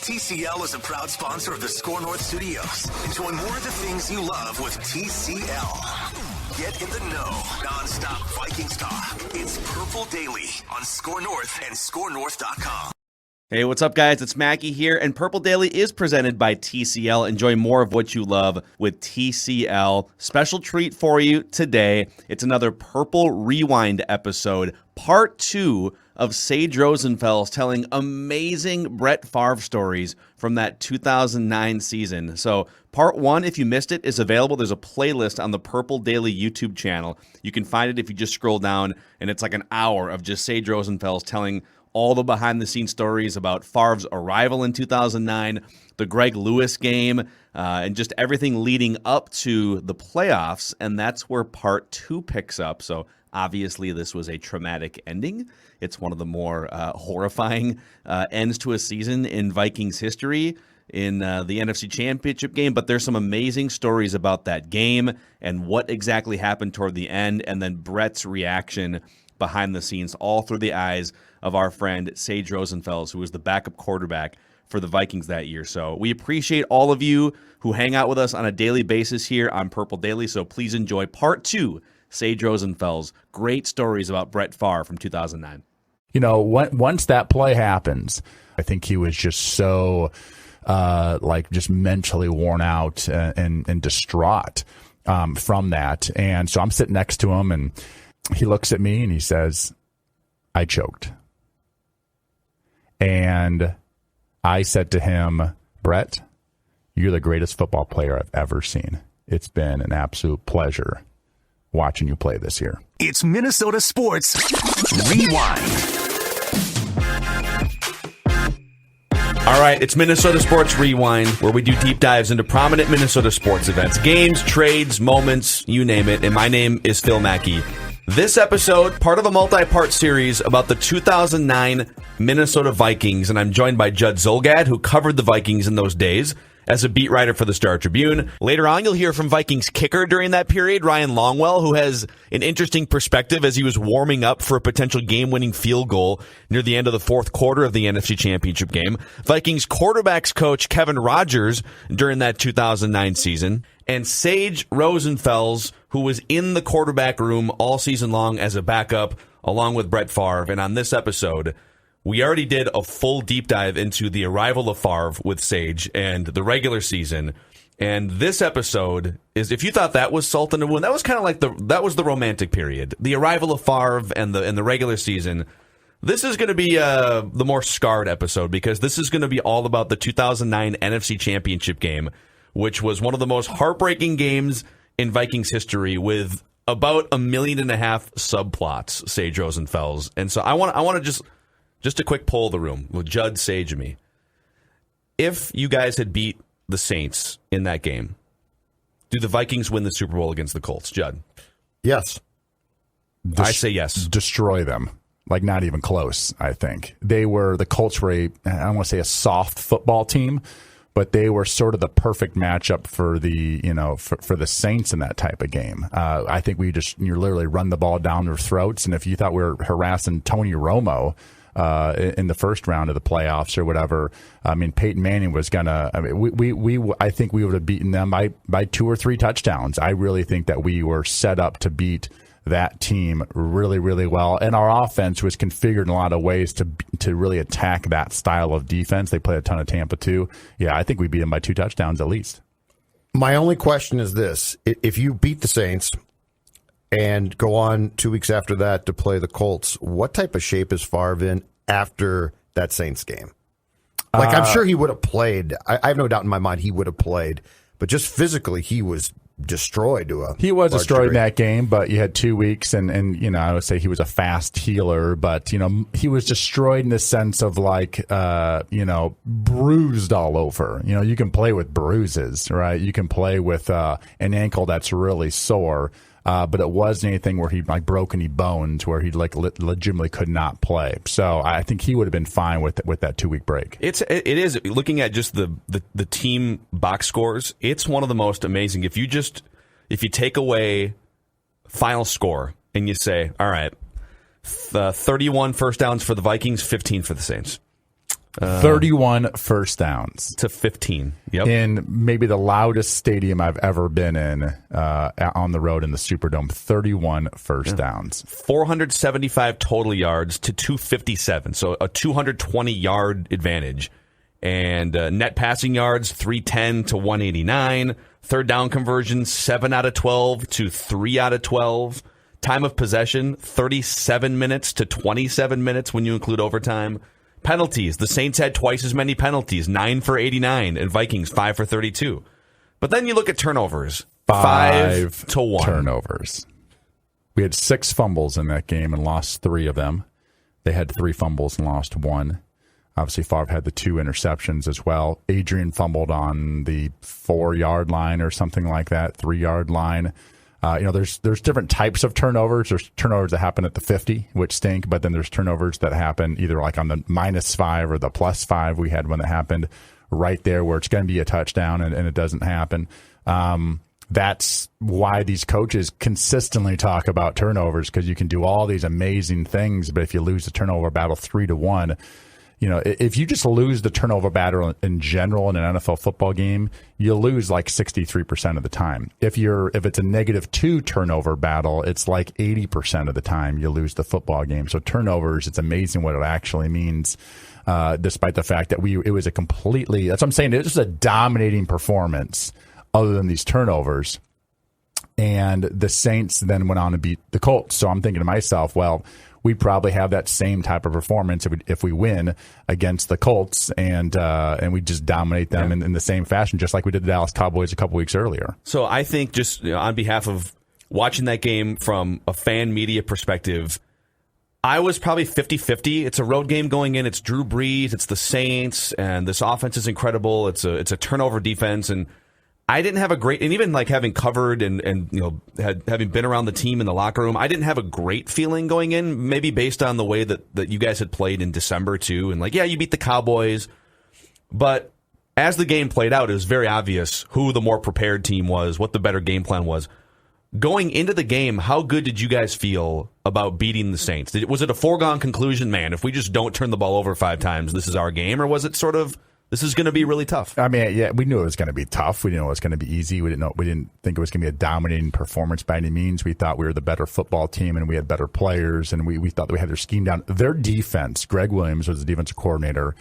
TCL is a proud sponsor of the Score North Studios. Enjoy more of the things you love with TCL. Get in the know. Non-stop Vikings talk. It's Purple Daily on Score North and ScoreNorth.com. Hey, what's up, guys? It's Mackey here, and Purple Daily is presented by TCL. Enjoy more of what you love with TCL. Special treat for you today. It's another Purple Rewind episode, part 2 of Sage Rosenfels telling amazing Brett Favre stories from that 2009 season. So part 1, if you missed it, is available. There's a playlist on the Purple Daily YouTube channel. You can find it if you just scroll down, and it's like an hour of just Sage Rosenfels telling all the behind-the-scenes stories about Favre's arrival in 2009, the Greg Lewis game, and just everything leading up to the playoffs, and that's where part 2 picks up. So obviously this was a traumatic ending. It's one of the more horrifying ends to a season in Vikings history in the NFC Championship game, but there's some amazing stories about that game and what exactly happened toward the end, and then Brett's reaction behind the scenes, all through the eyes of our friend Sage Rosenfels, who was the backup quarterback for the Vikings that year. So we appreciate all of you who hang out with us on a daily basis here on Purple Daily. So please enjoy part 2, Sage Rosenfels. Great stories about Brett Favre from 2009. You know, once that play happens, I think he was just so just mentally worn out and distraught from that. And so I'm sitting next to him, and he looks at me and he says, "I choked." And I said to him, "Brett, you're the greatest football player I've ever seen. It's been an absolute pleasure watching you play this year." It's Minnesota Sports Rewind. All right, it's Minnesota Sports Rewind, where we do deep dives into prominent Minnesota sports events, games, trades, moments, you name it. And my name is Phil Mackey. This episode, part of a multi-part series about the 2009 Minnesota Vikings, and I'm joined by Judd Zulgad, who covered the Vikings in those days as a beat writer for the Star Tribune. Later on, you'll hear from Vikings kicker during that period, Ryan Longwell, who has an interesting perspective as he was warming up for a potential game-winning field goal near the end of the fourth quarter of the NFC Championship game. Vikings quarterbacks coach Kevin Rogers during that 2009 season. And Sage Rosenfels, who was in the quarterback room all season long as a backup, along with Brett Favre. And on this episode, we already did a full deep dive into the arrival of Favre with Sage and the regular season. And this episode is, if you thought that was salt in the wound, that was kind of like that was the romantic period. The arrival of Favre and the regular season. This is going to be the more scarred episode, because this is going to be all about the 2009 NFC Championship game, which was one of the most heartbreaking games in Vikings history, with about 1.5 million subplots, Sage Rosenfels. And so I want to just a quick poll of the room with Judd, Sage, and me. If you guys had beat the Saints in that game, do the Vikings win the Super Bowl against the Colts? Judd? Yes. I say yes. Destroy them. Like, not even close, I think. The Colts were I don't want to say a soft football team, but they were sort of the perfect matchup for the Saints in that type of game. I think you literally run the ball down their throats, and if you thought we were harassing Tony Romo in the first round of the playoffs or whatever, I mean, Peyton Manning was gonna. I mean, I think we would have beaten them by 2 or 3 touchdowns. I really think that we were set up to beat that team really, really well, and our offense was configured in a lot of ways to really attack that style of defense. They played a ton of Tampa too. Yeah, I think we beat them by 2 touchdowns at least. My only question is this: if you beat the Saints and go on 2 weeks after that to play the Colts, what type of shape is Favre in after that Saints game? Like, I'm sure he would have played. I have no doubt in my mind he would have played, but just physically, he was destroyed He was destroyed in that game, but you had 2 weeks, and I would say he was a fast healer, but he was destroyed in the sense of bruised all over. You can play with bruises, right? You can play with an ankle that's really sore, but it wasn't anything where he broke any bones where he legitimately could not play. So I think he would have been fine with that 2 week break. It is looking at just the team box scores. It's one of the most amazing. If you take away final score and you say, all right, 31 first downs for the Vikings, 15 for the Saints. 31 first downs. To 15. Yep. In maybe the loudest stadium I've ever been in on the road in the Superdome. 31 first downs. 475 total yards to 257. So a 220-yard advantage. And net passing yards, 310 to 189. Third down conversions, 7 out of 12 to 3 out of 12. Time of possession, 37 minutes to 27 minutes when you include overtime. Penalties, the Saints had twice as many penalties, 9 for 89, and Vikings 5 for 32. But then you look at turnovers, 5 to 1. Turnovers. We had 6 fumbles in that game and lost 3 of them. They had 3 fumbles and lost 1. Obviously, Favre had the 2 interceptions as well. Adrian fumbled on the 4-yard line or something like that, 3-yard line. There's different types of turnovers. There's turnovers that happen at the 50, which stink, but then there's turnovers that happen either like on the -5 or the +5. We had one that happened right there where it's going to be a touchdown and it doesn't happen. That's why these coaches consistently talk about turnovers, because you can do all these amazing things, but if you lose the turnover battle 3-1, if you just lose the turnover battle in general in an NFL football game, you lose like 63% of the time. If it's a -2 turnover battle, it's like 80% of the time you lose the football game. So turnovers, it's amazing what it actually means, despite the fact that it was a completely, that's what I'm saying, it was a dominating performance other than these turnovers. And the Saints then went on to beat the Colts. So I'm thinking to myself, well, we probably have that same type of performance if we win against the Colts, and we just dominate them in the same fashion, just like we did the Dallas Cowboys a couple weeks earlier. So I think just on behalf of watching that game from a fan media perspective, I was probably 50-50. It's a road game going in. It's Drew Brees. It's the Saints, and this offense is incredible. It's a turnover defense, and I didn't have a great, and even like having covered and having been around the team in the locker room, I didn't have a great feeling going in, maybe based on the way that you guys had played in December too. And you beat the Cowboys. But as the game played out, it was very obvious who the more prepared team was, what the better game plan was. Going into the game, how good did you guys feel about beating the Saints? Was it a foregone conclusion, man, if we just don't turn the ball over 5 times, this is our game? Or was it sort of, this is going to be really tough? I mean, yeah, we knew it was going to be tough. We didn't know it was going to be easy. We didn't think it was going to be a dominating performance by any means. We thought we were the better football team and we had better players, and we thought that we had their scheme down. Their defense, Greg Williams was the defensive coordinator.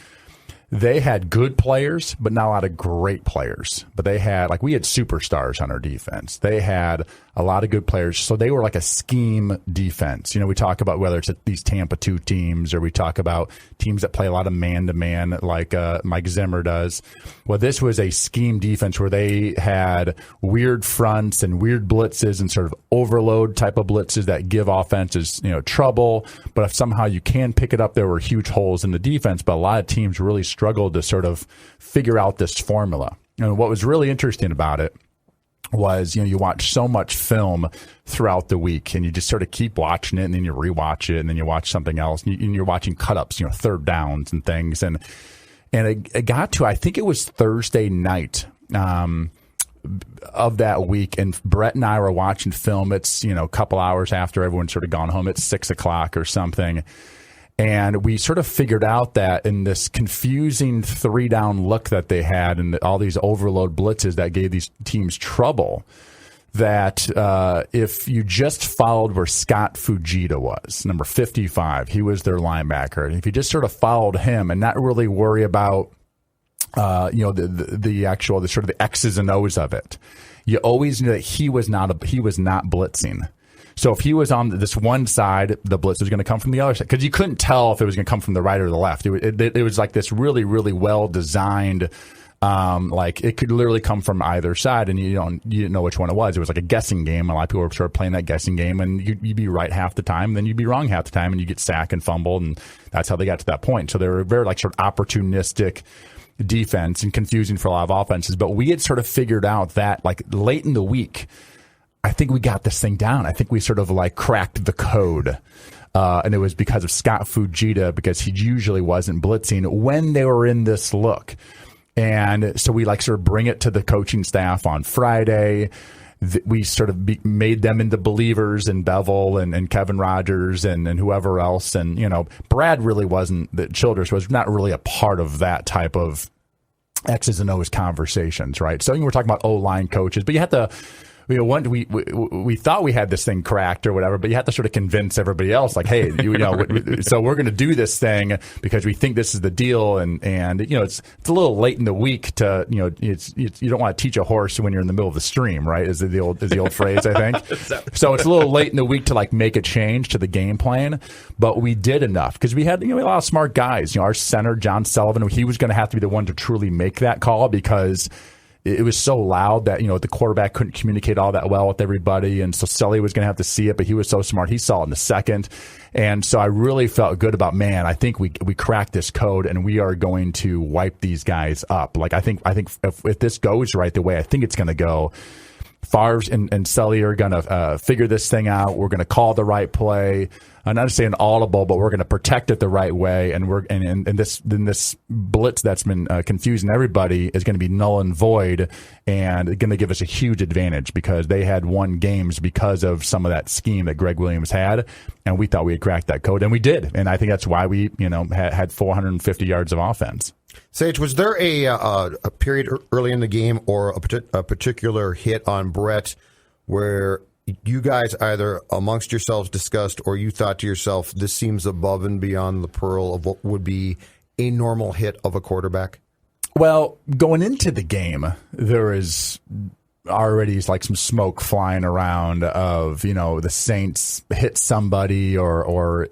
They had good players, but not a lot of great players. But they had, we had superstars on our defense. They had a lot of good players. So they were like a scheme defense. We talk about whether it's these Tampa 2 teams, or we talk about teams that play a lot of man-to-man like Mike Zimmer does. Well, this was a scheme defense where they had weird fronts and weird blitzes and sort of overload type of blitzes that give offenses, trouble. But if somehow you can pick it up, there were huge holes in the defense. But a lot of teams really struggled to sort of figure out this formula. And what was really interesting about it was, you watch so much film throughout the week, and you just sort of keep watching it, and then you rewatch it, and then you watch something else, and you're watching cut-ups, third downs and things. And it got to, I think it was Thursday night of that week, and Brett and I were watching film. It's, a couple hours after everyone's sort of gone home. It's 6 o'clock or something. And we sort of figured out that in this confusing 3-down look that they had and all these overload blitzes that gave these teams trouble, that if you just followed where Scott Fujita was, number 55, he was their linebacker. And if you just sort of followed him and not really worry about, the actual, the sort of the X's and O's of it, you always knew that he was not blitzing. So if he was on this one side, the blitz was going to come from the other side, because you couldn't tell if it was going to come from the right or the left. It was like this really, really well designed, it could literally come from either side, and you didn't know which one it was. It was like a guessing game. A lot of people were sort of playing that guessing game, and you'd be right half the time, then you'd be wrong half the time, and you get sacked and fumbled, and that's how they got to that point. So they were very sort of opportunistic defense and confusing for a lot of offenses. But we had sort of figured out that late in the week, I think we got this thing down. I think we sort of cracked the code. And it was because of Scott Fujita, because he usually wasn't blitzing when they were in this look. And so we sort of bring it to the coaching staff on Friday. we sort of made them into believers, and Bevel and Kevin Rogers and whoever else. And, Brad really wasn't, that Childress was not really a part of that type of X's and O's conversations, right? So we're talking about O-line coaches, but you have to, we thought we had this thing cracked or whatever, but you have to sort of convince everybody else, like, hey, so we're going to do this thing because we think this is the deal, and it's a little late in the week to you don't want to teach a horse when you're in the middle of the stream, right? Is the old phrase, I think. So it's a little late in the week to like make a change to the game plan, but we did enough because we had a lot of smart guys. Our center John Sullivan, he was going to have to be the one to truly make that call because it was so loud that, the quarterback couldn't communicate all that well with everybody. And so Sully was going to have to see it, but he was so smart. He saw it in a second. And so I really felt good about, I think we cracked this code and we are going to wipe these guys up. Like, I think if this goes right the way I think it's going to go, Favre and Sully are going to figure this thing out. We're going to call the right play. I'm not saying audible, but we're going to protect it the right way. And this blitz that's been confusing everybody is going to be null and void, and going to give us a huge advantage because they had won games because of some of that scheme that Greg Williams had, and we thought we had cracked that code, and we did. And I think that's why we had 450 yards of offense. Sage, was there a period early in the game or a particular hit on Brett where you guys either amongst yourselves discussed or you thought to yourself, this seems above and beyond the pearl of what would be a normal hit of a quarterback? Well, going into the game, there is already like some smoke flying around of, the Saints hit somebody or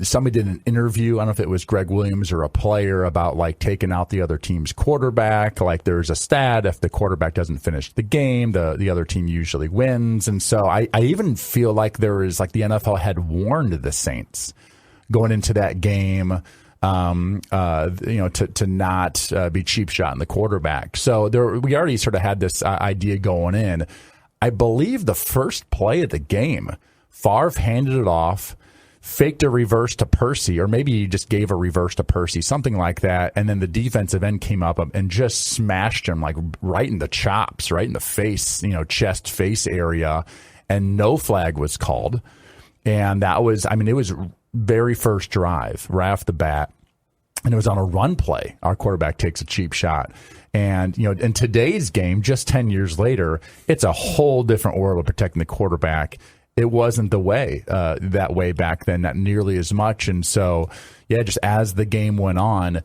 somebody did an interview. I don't know if it was Greg Williams or a player about like taking out the other team's quarterback. Like there's a stat, if the quarterback doesn't finish the game, the other team usually wins. And so I even feel like there is like the NFL had warned the Saints going into that game, to not be cheap shot in the quarterback. So we already sort of had this idea going in. I believe the first play of the game, Favre handed it off, faked a reverse to Percy, or maybe he just gave a reverse to Percy, something like that. And then the defensive end came up and just smashed him like right in the chops, right in the face, chest face area. And no flag was called. And that was, it was very first drive right off the bat, and it was on a run play. Our quarterback takes a cheap shot. And, in today's game, just 10 years later, it's a whole different world of protecting the quarterback. It wasn't the way, that way back then, not nearly as much. And so, just as the game went on,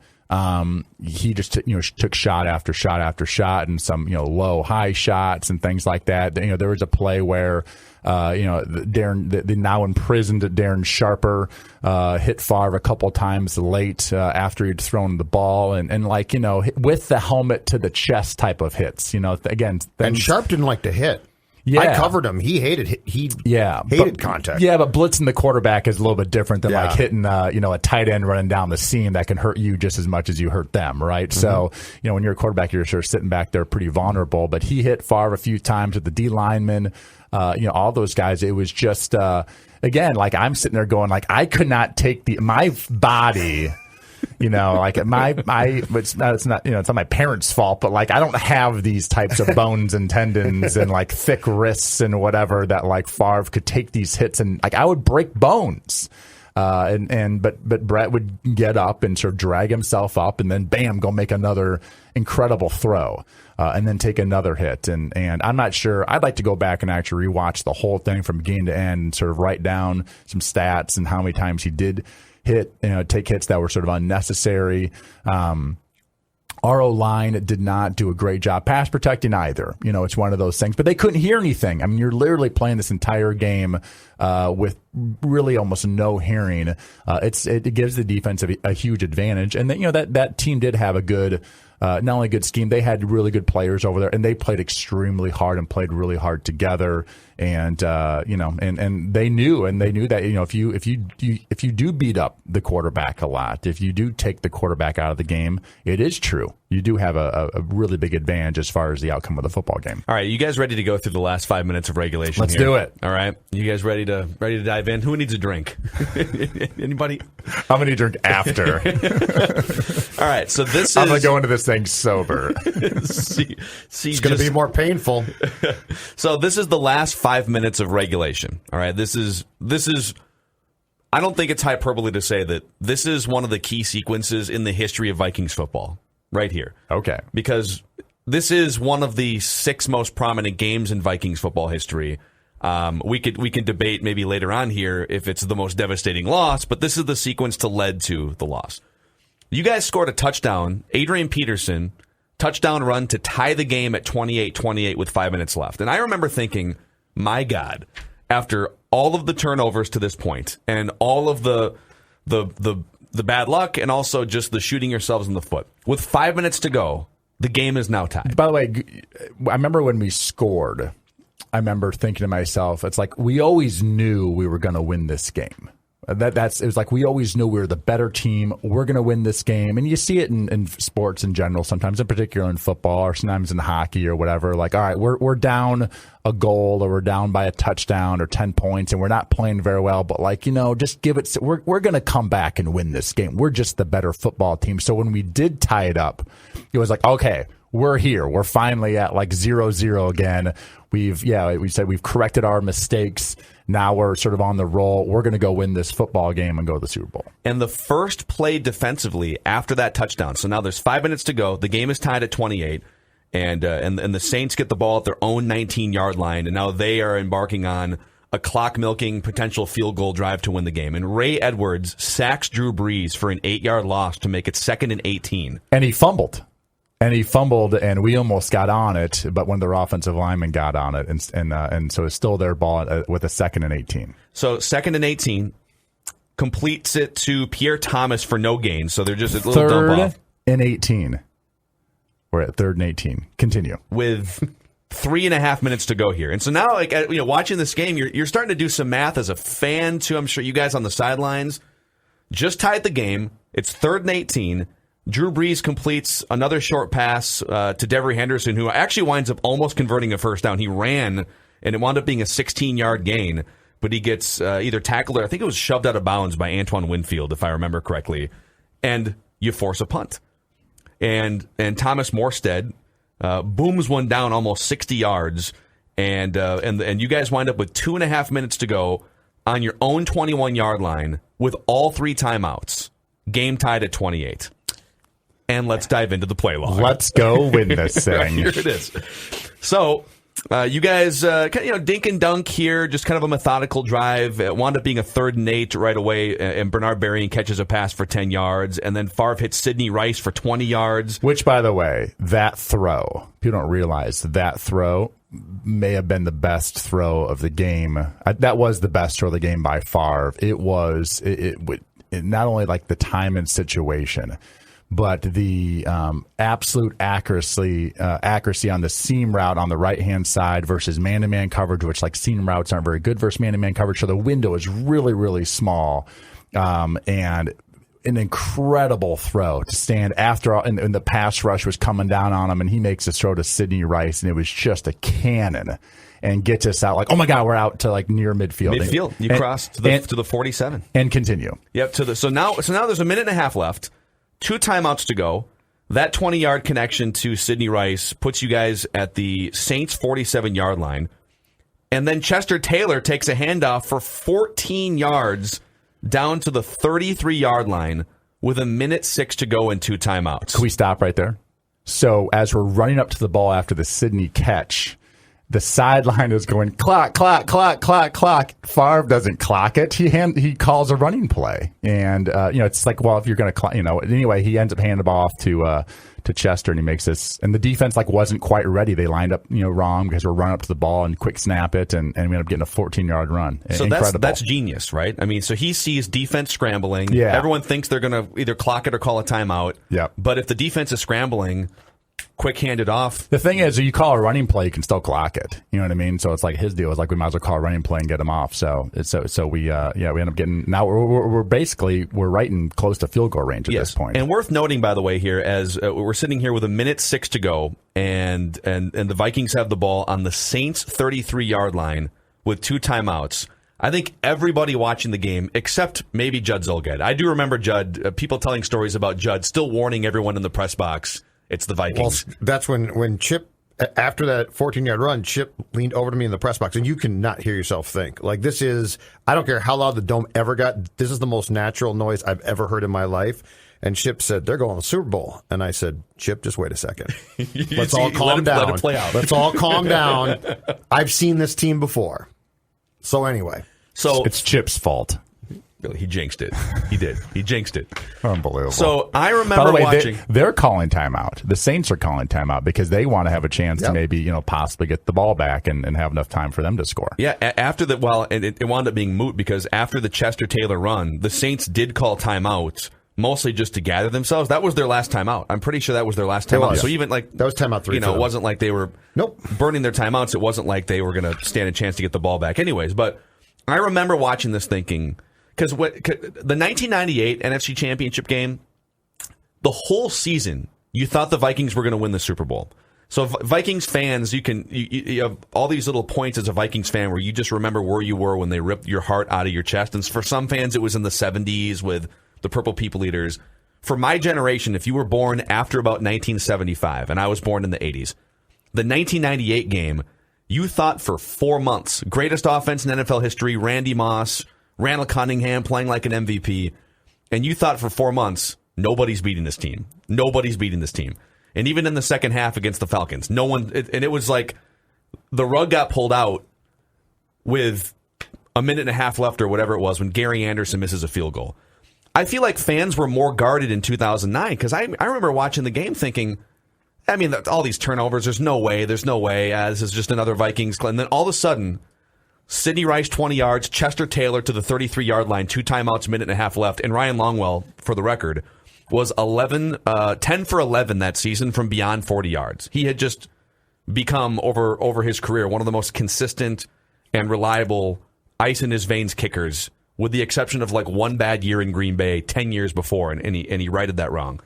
he just took shot after shot after shot, and some low high shots and things like that. There was a play where the now imprisoned Darren Sharper hit Favre a couple times late after he'd thrown the ball, and with the helmet to the chest type of hits. Again, and Sharp didn't like to hit. Yeah. I covered him. He hated contact. Yeah, but blitzing the quarterback is a little bit different than like hitting a tight end running down the seam that can hurt you just as much as you hurt them, right? Mm-hmm. So, when you're a quarterback, you're sort of sitting back there pretty vulnerable. But he hit Favre a few times with the D lineman, all those guys. It was just again, like I'm sitting there going, like I could not take my body. It's not my parents' fault, but like I don't have these types of bones and tendons and like thick wrists and whatever that like Favre could take these hits, and like I would break bones. But Brett would get up and sort of drag himself up, and then bam, go make another incredible throw, and then take another hit. And I'm not sure. I'd like to go back and actually rewatch the whole thing from beginning to end and sort of write down some stats and how many times he did take hits that were sort of unnecessary. Our O-line did not do a great job pass protecting either. It's one of those things. But they couldn't hear anything. You're literally playing this entire game with really almost no hearing. It gives the defense a huge advantage. And then, that team did have a good, not only a good scheme, they had really good players over there, and they played extremely hard and played really hard together. And and they knew that if you do beat up the quarterback a lot, if you do take the quarterback out of the game, it is true you do have a really big advantage as far as the outcome of the football game. All right, you guys ready to go through the last 5 minutes of regulation? Let's here? do it. All right, you guys ready to dive in? Who needs a drink? Anybody? I'm going to drink after. All right, so this is... I'm going to go into this thing sober. It's going to be more painful. So this is the last 5 minutes of regulation. All right, this is. I don't think it's hyperbole to say that this is one of the key sequences in the history of Vikings football. Right here. Okay. Because this is one of the 6 most prominent games in Vikings football history. We can debate maybe later on here if it's the most devastating loss, but this is the sequence to led to the loss. You guys scored a touchdown, Adrian Peterson, touchdown run to tie the game at 28-28 with 5 minutes left. And I remember thinking, my God, after all of the turnovers to this point and all of the bad luck and also just the shooting yourselves in the foot. With 5 minutes to go, the game is now tied. By the way, I remember when we scored, I remember thinking to myself, it's like we always knew we were going to win this game. It was like we always knew we were the better team. We're going to win this game. And you see it in sports in general, sometimes in particular in football or sometimes in hockey or whatever. Like, all right, we're down a goal or we're down by a touchdown or 10 points and we're not playing very well. But just give it. We're going to come back and win this game. We're just the better football team. So when we did tie it up, it was like, okay, we're here. We're finally at 0-0 again. We said we've corrected our mistakes. Now we're sort of on the roll. We're going to go win this football game and go to the Super Bowl. And the first play defensively after that touchdown. So now there's 5 minutes to go. The game is tied at 28, and the Saints get the ball at their own 19-yard line, and now they are embarking on a clock-milking potential field goal drive to win the game. And Ray Edwards sacks Drew Brees for an 8-yard loss to make it 2nd and 18. And he fumbled. And we almost got on it, but one of their offensive linemen got on it, and so it's still their ball with a 2nd and 18. So 2nd and 18 completes it to Pierre Thomas for no gain. So they're just a little dump off. 3rd and 18. We're at 3rd and 18. Continue with 3.5 minutes to go here, and so now, watching this game, you're starting to do some math as a fan too. I'm sure you guys on the sidelines just tied the game. It's 3rd and 18. Drew Brees completes another short pass to Devery Henderson, who actually winds up almost converting a first down. He ran, and it wound up being a 16-yard gain, but he gets either tackled or I think it was shoved out of bounds by Antoine Winfield, if I remember correctly, and you force a punt. And Thomas Morstead booms one down almost 60 yards, and you guys wind up with 2.5 minutes to go on your own 21-yard line with all 3 timeouts. Game tied at 28. And let's dive into the play log. Let's go win this thing. Here it is. So, you guys, dink and dunk here, just kind of a methodical drive. It wound up being a 3rd and 8 right away, and Bernard Berrien catches a pass for 10 yards, and then Favre hits Sidney Rice for 20 yards. Which, by the way, that throw, people don't realize that throw may have been the best throw of the game. That was the best throw of the game by Favre. It was not only the time and situation, but the absolute accuracy on the seam route on the right-hand side versus man-to-man coverage, which seam routes aren't very good versus man-to-man coverage. So the window is really, really small. And an incredible throw to stand after all, and the pass rush was coming down on him, and he makes this throw to Sidney Rice, and it was just a cannon. And gets us out oh my God, we're out to near midfield. Midfield. You crossed to the 47. And continue. Yep. So now there's a minute and a half left. 2 timeouts to go. That 20-yard connection to Sidney Rice puts you guys at the Saints' 47-yard line. And then Chester Taylor takes a handoff for 14 yards down to the 33-yard line with 1:06 to go and 2 timeouts. Can we stop right there? So as we're running up to the ball after the Sidney catch, the sideline is going clock, clock, clock, clock, clock. Favre doesn't clock it. He calls a running play, and it's if you're going to clock, Anyway, he ends up handing the ball off to Chester, and he makes this. And the defense wasn't quite ready. They lined up wrong because we're running up to the ball and quick snap it, and we end up getting a 14-yard run. So incredible. That's genius, right? I mean, so he sees defense scrambling. Yeah. Everyone thinks they're going to either clock it or call a timeout. Yeah. But if the defense is scrambling, quick handed off. The thing is, you call a running play, you can still clock it. You know what I mean? So it's like his deal is like we might as well call a running play and get him off. So we end up getting now we're basically right in close to field goal range at this point. And worth noting, by the way, here as we're sitting here with 1:06 to go, and the Vikings have the ball on the Saints 33-yard line with 2 timeouts. I think everybody watching the game, except maybe Judd Zulgad. I do remember Judd. People telling stories about Judd still warning everyone in the press box. It's the Vikings. Well, that's when Chip, after that 14-yard run, Chip leaned over to me in the press box, and you cannot hear yourself think. Like, this is, I don't care how loud the dome ever got, this is the most natural noise I've ever heard in my life. And Chip said, they're going to the Super Bowl. And I said, Chip, just wait a second. Let's all calm down. Let it play out. Let's all calm down. I've seen this team before. So anyway. So it's Chip's fault. He jinxed it. He did. He jinxed it. Unbelievable. So I remember By the way, watching. They're calling timeout. The Saints are calling timeout because they want to have a chance to maybe possibly get the ball back and have enough time for them to score. Yeah, after the it wound up being moot because after the Chester Taylor run, the Saints did call timeout mostly just to gather themselves. That was their last timeout. I'm pretty sure that was their last timeout. So even like that was timeout 3. It wasn't like they were burning their timeouts. It wasn't like they were going to stand a chance to get the ball back, anyways. But I remember watching this thinking. Because the 1998 NFC Championship game, the whole season, you thought the Vikings were going to win the Super Bowl. So Vikings fans, you have all these little points as a Vikings fan where you just remember where you were when they ripped your heart out of your chest. And for some fans, it was in the 70s with the Purple People Eaters. For my generation, if you were born after about 1975, and I was born in the 80s, the 1998 game, you thought for 4 months, greatest offense in NFL history, Randy Moss, Randall Cunningham playing like an MVP, and you thought for 4 months, nobody's beating this team. Nobody's beating this team. And even in the second half against the Falcons, no one, and it was like the rug got pulled out with a minute and a half left or whatever it was when Gary Anderson misses a field goal. I feel like fans were more guarded in 2009 because I remember watching the game thinking, I mean, all these turnovers, there's no way. This is just another Vikings. And then all of a sudden, Sidney Rice, 20 yards, Chester Taylor to the 33-yard line, 2 timeouts, minute and a half left. And Ryan Longwell, for the record, was 10 for 11 that season from beyond 40 yards. He had just become, over his career, one of the most consistent and reliable ice-in-his-veins kickers, with the exception of like one bad year in Green Bay 10 years before, and he righted that wrong.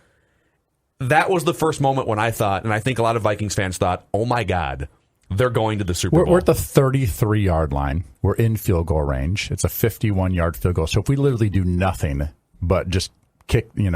That was the first moment when I thought, and I think a lot of Vikings fans thought, oh my God, they're going to the Super Bowl. We're at the 33-yard line. We're in field goal range. It's a 51-yard field goal. So if we literally do nothing but just kick, burn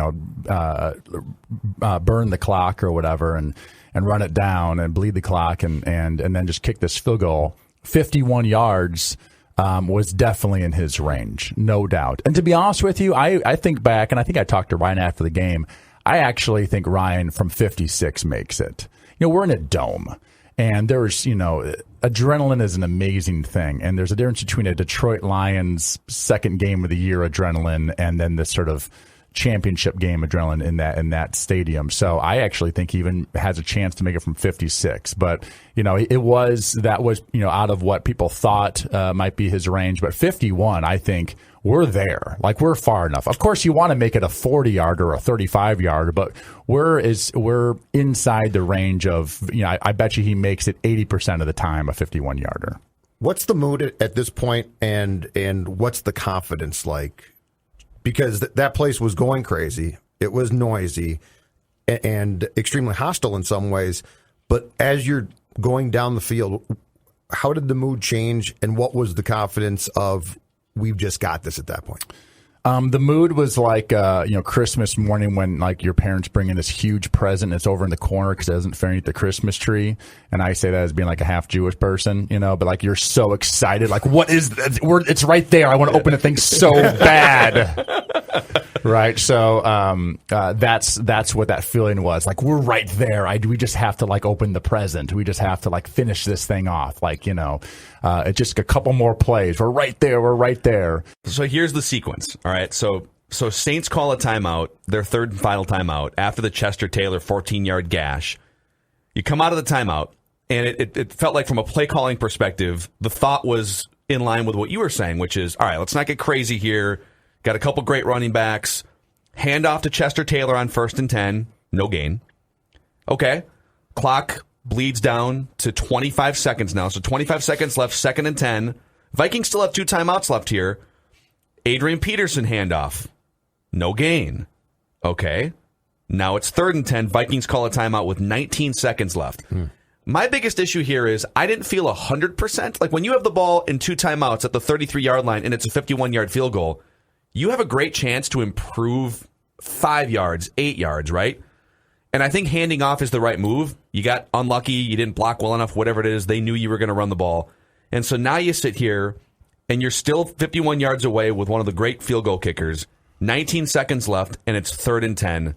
the clock or whatever and run it down and bleed the clock and then just kick this field goal, 51 yards was definitely in his range, no doubt. And to be honest with you, I think back, and I think I talked to Ryan after the game, I actually think Ryan from 56 makes it. We're in a dome. And there's, adrenaline is an amazing thing. And there's a difference between a Detroit Lions second game of the year adrenaline and then this sort of championship game adrenaline in that stadium. So I actually think he even has a chance to make it from 56. But, that was out of what people thought might be his range. But 51, I think we're there. Like, we're far enough. Of course, you want to make it a 40-yard or a 35-yard, but we're inside the range of, I bet you he makes it 80% of the time, a 51-yarder. What's the mood at this point, and what's the confidence like? Because that place was going crazy. It was noisy and extremely hostile in some ways. But as you're going down the field, how did the mood change, and what was the confidence of we've just got this at that point? The mood was like, Christmas morning when like your parents bring in this huge present and it's over in the corner because it doesn't fit underneath the Christmas tree. And I say that as being like a half Jewish person, but like you're so excited. Like, what is that? It's right there. I want to open the thing so bad. Right. So that's what that feeling was. Like, we're right there. We just have to like open the present. We just have to like finish this thing off. Like, it's just a couple more plays. We're right there. We're right there. So here's the sequence. All right. So Saints call a timeout, their third and final timeout, after the Chester Taylor 14-yard gash. You come out of the timeout, and it felt like from a play calling perspective, the thought was in line with what you were saying, which is, all right, let's not get crazy here. Got a couple great running backs. Hand off to Chester Taylor on 1st and 10. No gain. Okay. Clock bleeds down to 25 seconds now. So 25 seconds left, 2nd and 10. Vikings still have 2 timeouts left here. Adrian Peterson handoff. No gain. Okay. Now it's 3rd and 10. Vikings call a timeout with 19 seconds left. My biggest issue here is I didn't feel 100%. Like when you have the ball in 2 timeouts at the 33-yard line and it's a 51-yard field goal, you have a great chance to improve 5 yards, 8 yards, right? And I think handing off is the right move. You got unlucky. You didn't block well enough, whatever it is. They knew you were going to run the ball. And so now you sit here and you're still 51 yards away with one of the great field goal kickers. 19 seconds left, and it's 3rd and 10.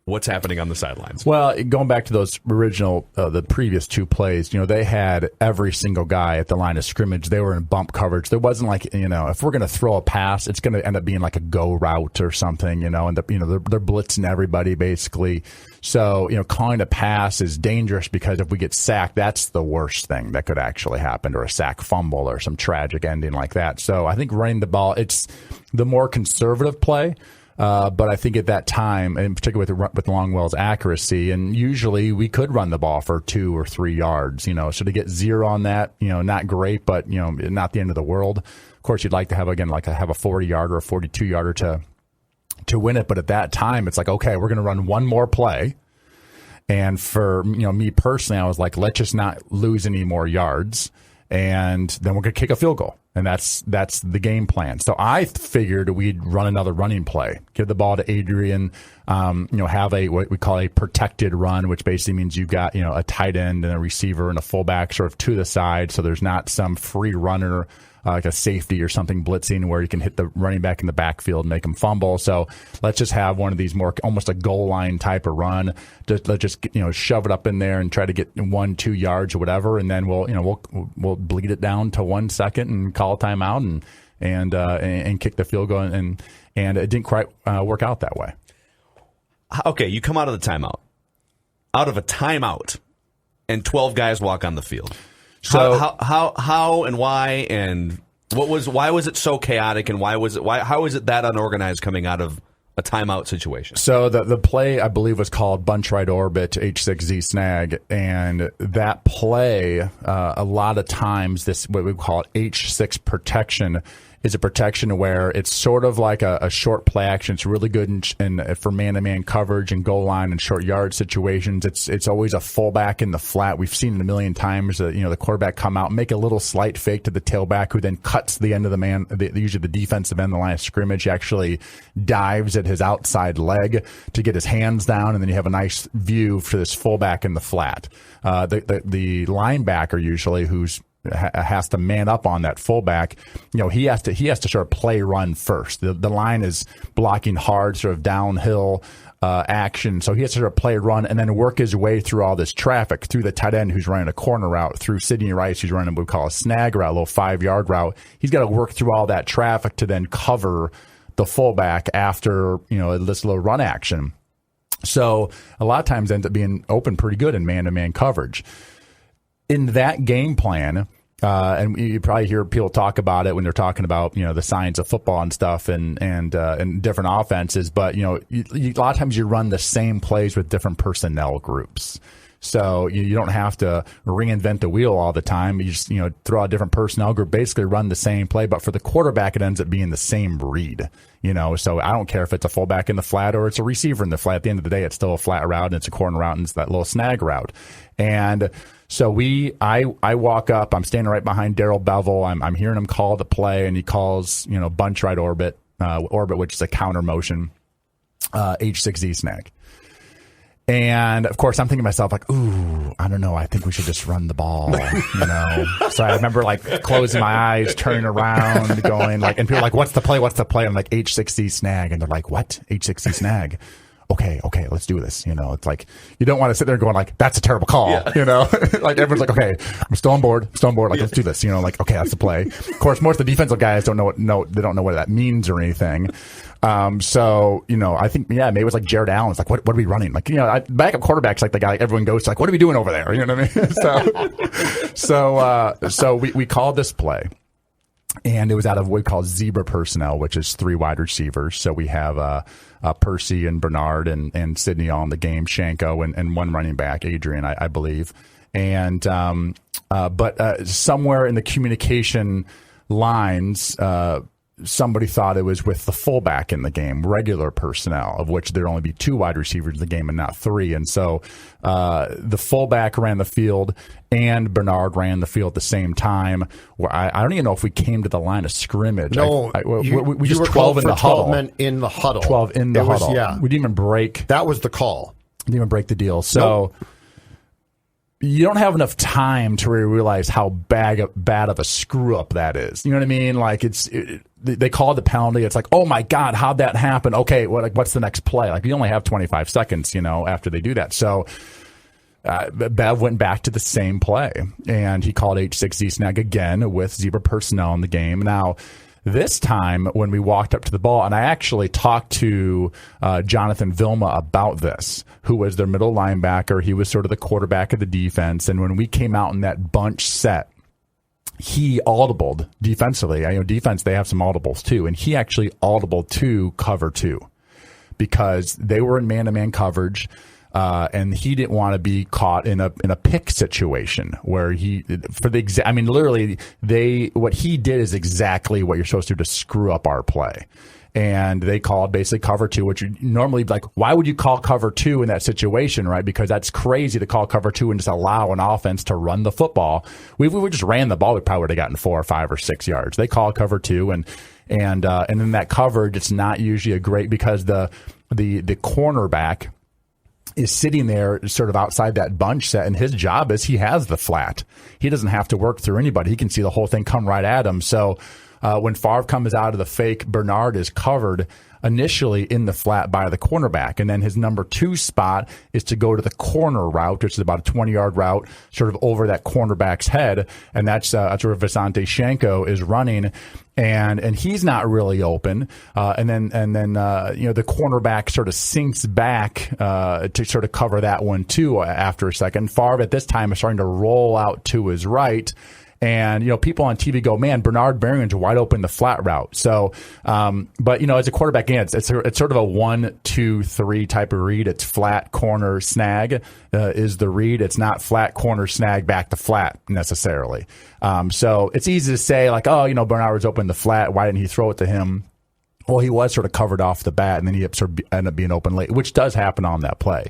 What's happening on the sidelines? Well, going back to those original, the previous 2 plays, they had every single guy at the line of scrimmage. They were in bump coverage. There wasn't like, if we're going to throw a pass, it's going to end up being like a go route or something, and they're blitzing everybody basically. So, calling a pass is dangerous because if we get sacked, that's the worst thing that could actually happen, or a sack fumble or some tragic ending like that. So I think running the ball, it's the more conservative play. But I think at that time, in particular with Longwell's accuracy, and usually we could run the ball for 2 or 3 yards, so to get 0 on that, not great, but, not the end of the world. Of course, you'd like to have, again, have a 40-yarder or a 42-yarder to win it. But at that time, it's like, okay, we're going to run one more play. And for, me personally, I was like, let's just not lose any more yards. And then we're going to kick a field goal. And that's the game plan. So I figured we'd run another running play, give the ball to Adrian, have what we call a protected run, which basically means you've got, a tight end and a receiver and a fullback sort of to the side. So there's not some free runner, like a safety or something blitzing where you can hit the running back in the backfield and make him fumble. So let's just have one of these more almost a goal line type of run. Let's just shove it up in there and try to get 1-2 yards or whatever, and then we'll bleed it down to 1 second and call a timeout and kick the field goal, and it didn't quite work out that way. Okay, you come out of the timeout, out of a timeout, and 12 guys walk on the field. So how and why and why was it so chaotic, and how was it that unorganized coming out of a timeout situation? So the play, I believe, was called bunch right orbit H6Z snag, and that play a lot of times this what we call it H6 protection is a protection where it's sort of like a short play action. It's really good for man-to-man coverage and goal line and short yard situations. It's always a fullback in the flat. We've seen it a million times. The quarterback come out, make a little slight fake to the tailback, who then cuts the end of the man, usually the defensive end, the line of scrimmage. He actually dives at his outside leg to get his hands down, and then you have a nice view for this fullback in the flat. The linebacker usually, who's has to man up on that fullback, he has to sort of play run first. The line is blocking hard, sort of downhill action, so he has to sort of play run and then work his way through all this traffic, through the tight end who's running a corner route, through Sidney Rice who's running what we call a snag route, a little 5-yard route. He's got to work through all that traffic to then cover the fullback after this little run action. So a lot of times ends up being open pretty good in man-to-man coverage. In that game plan, and you probably hear people talk about it when they're talking about the science of football and stuff and different offenses. But a lot of times you run the same plays with different personnel groups. So you don't have to reinvent the wheel all the time. You just throw out a different personnel group, basically run the same play. But for the quarterback, it ends up being the same read. So I don't care if it's a fullback in the flat or it's a receiver in the flat. At the end of the day, it's still a flat route and it's a corner route and it's that little snag route. And so I walk up. I'm standing right behind Darrell Bevel. I'm hearing him call the play, and he calls bunch right orbit, which is a counter motion, H6Z snag. And of course, I'm thinking to myself like, ooh, I don't know. I think we should just run the ball, So I remember closing my eyes, turning around, going and people are like, what's the play? What's the play? I'm like, H6Z snag, and they're like, what? H6Z snag? Okay, let's do this. It's like, you don't want to sit there going that's a terrible call. Yeah. Everyone's like, okay, I'm still on board. Let's do this. Okay, that's the play. Of course, most of the defensive guys don't know what that means or anything. So, I think, maybe it was like Jared Allen's like, what are we running? Backup quarterback's like the guy everyone goes to, what are we doing over there? You know what I mean? So we called this play. And it was out of what we call zebra personnel, which is 3 wide receivers. So we have Percy and Bernard and Sidney all in the game, Shanko and 1 running back, Adrian, I believe. And but somewhere in the communication lines, somebody thought it was with the fullback in the game, regular personnel, of which there'd only be 2 wide receivers in the game and not 3. And so the fullback ran the field and Bernard ran the field at the same time. Where I don't even know if we came to the line of scrimmage. No, we just were 12 in the 12 huddle. men in the huddle. 12 in the huddle. Yeah. We didn't even break. That was the call. Didn't even break the deal. So you don't have enough time to really realize how bad of a screw up that is. You know what I mean? Like they called the penalty. It's like, oh my God, how'd that happen? Okay, what's the next play? Like you only have 25 seconds, after they do that. So Bev went back to the same play and he called H6Z snag again with zebra personnel in the game. Now, this time when we walked up to the ball, and I actually talked to Jonathan Vilma about this, who was their middle linebacker. He was sort of the quarterback of the defense. And when we came out in that bunch set, he audibled defensively. I know defense, they have some audibles too. And he actually audibled to cover 2 because they were in man-to-man coverage. And he didn't want to be caught in a pick situation where literally what he did is exactly what you're supposed to do to screw up our play. And they called basically cover 2, which would normally be like, why would you call cover 2 in that situation, right? Because that's crazy to call cover 2 and just allow an offense to run the football. We just ran the ball, we probably would have gotten 4 or 5 or 6 yards. They call cover 2 and in that coverage, it's not usually a great because the cornerback is sitting there sort of outside that bunch set, and his job is he has the flat. He doesn't have to work through anybody. He can see the whole thing come right at him. So when Favre comes out of the fake, Bernard is covered initially in the flat by the cornerback. And then his number 2 spot is to go to the corner route, which is about a 20-yard route, sort of over that cornerback's head. And that's where Visante Shanko is running. And he's not really open. And then the cornerback sort of sinks back to sort of cover that one too after a second. Favre at this time is starting to roll out to his right. And, people on TV go, man, Bernard Berrigan's wide open the flat route. So, but, as a quarterback, again, it's sort of a 1, 2, 3 type of read. It's flat, corner, snag is the read. It's not flat, corner, snag, back to flat necessarily. So it's easy to say like, oh, Bernard was open the flat. Why didn't he throw it to him? Well, he was sort of covered off the bat, and then he sort of ended up being open late, which does happen on that play.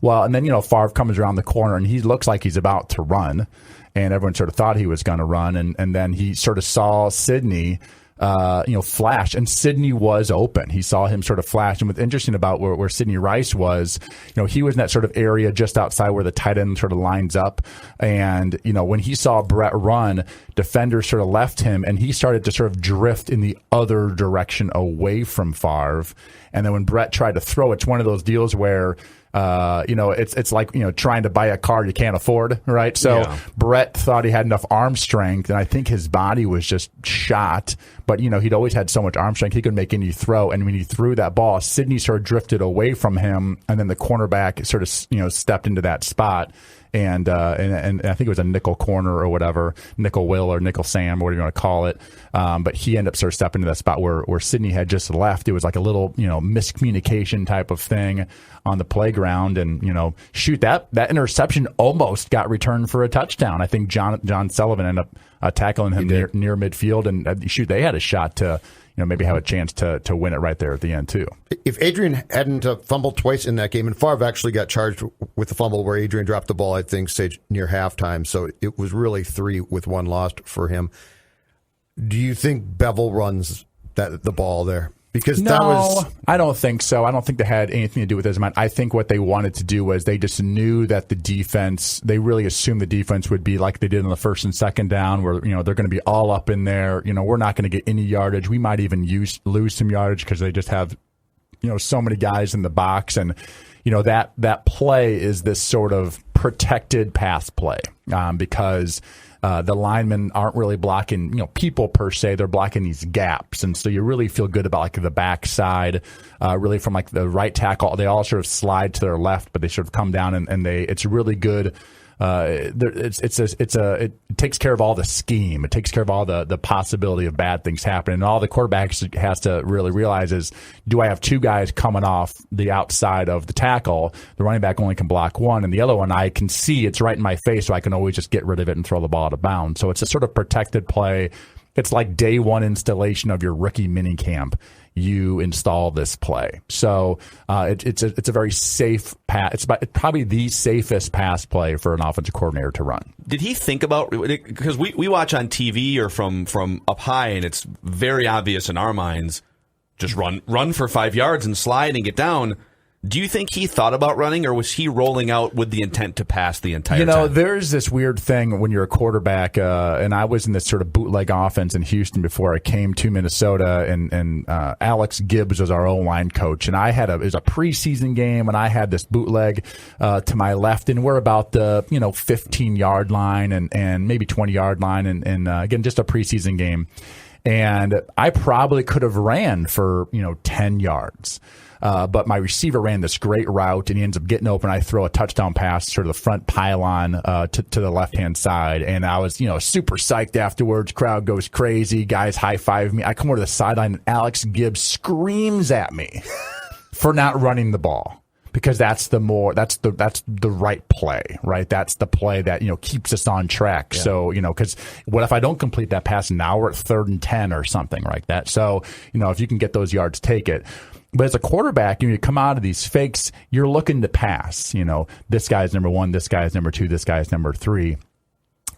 Well, and then, Favre comes around the corner, and he looks like he's about to run. And everyone sort of thought he was going to run. And then he sort of saw Sidney, flash. And Sidney was open. He saw him sort of flash. And what's interesting about where Sidney Rice was, he was in that sort of area just outside where the tight end sort of lines up. And, when he saw Brett run, defenders sort of left him. And he started to sort of drift in the other direction away from Favre. And then when Brett tried to throw, it's one of those deals where it's like, trying to buy a car you can't afford, right? So Brett thought he had enough arm strength, and I think his body was just shot. But, he'd always had so much arm strength, he could make any throw. And when he threw that ball, Sidney sort of drifted away from him, and then the cornerback sort of, stepped into that spot. And I think it was a nickel corner or whatever, nickel Will or nickel Sam or whatever you want to call it. But he ended up sort of stepping into that spot where Sidney had just left. It was like a little, miscommunication type of thing on the playground. And, that interception almost got returned for a touchdown. I think John Sullivan ended up tackling him near midfield. And they had a shot to, maybe have a chance to win it right there at the end, too. If Adrian hadn't fumbled twice in that game, and Favre actually got charged with the fumble where Adrian dropped the ball, I think, Sage, near halftime. So it was really 3 with 1 lost for him. Do you think Bevel runs the ball there? Because I don't think so. I don't think they had anything to do with his mind. I think what they wanted to do was they just knew that the defense, they really assumed the defense would be like they did on the first and second down, where, they're going to be all up in there. We're not going to get any yardage. We might even lose some yardage because they just have, so many guys in the box. And, that play is this sort of protected pass play because the linemen aren't really blocking, people per se. They're blocking these gaps. And so you really feel good about like the backside, really from like the right tackle. They all sort of slide to their left, but they sort of come down and it's really good It takes care of all the scheme. It takes care of all the possibility of bad things happening. And all the quarterback has to really realize is, do I have two guys coming off the outside of the tackle? The running back only can block one, and the other one I can see it's right in my face, so I can always just get rid of it and throw the ball out of bounds. So it's a sort of protected play. It's like day one installation of your rookie mini camp. You install this play. So it's a very safe pass. It's probably the safest pass play for an offensive coordinator to run. Did he think about, because we watch on TV or from up high, and it's very obvious in our minds, just run for 5 yards and slide and get down. Do you think he thought about running, or was he rolling out with the intent to pass the entire time? There's this weird thing when you're a quarterback, and I was in this sort of bootleg offense in Houston before I came to Minnesota, and Alex Gibbs was our O-line coach, and it was a preseason game, and I had this bootleg to my left, and we're about the 15-yard line and maybe 20-yard line, and again, just a preseason game. And I probably could have ran for 10 yards. But my receiver ran this great route, and he ends up getting open. I throw a touchdown pass, sort of the front pylon to the left-hand side, and I was, super psyched afterwards. Crowd goes crazy. Guys high-five me. I come over to the sideline, and Alex Gibbs screams at me for not running the ball, because that's the right play, right? That's the play that keeps us on track. Yeah. So because what if I don't complete that pass? Now we're at 3rd and 10 or something like that. So if you can get those yards, take it. But as a quarterback, you come out of these fakes, you're looking to pass. This guy's number 1, this guy's number 2, this guy's number 3.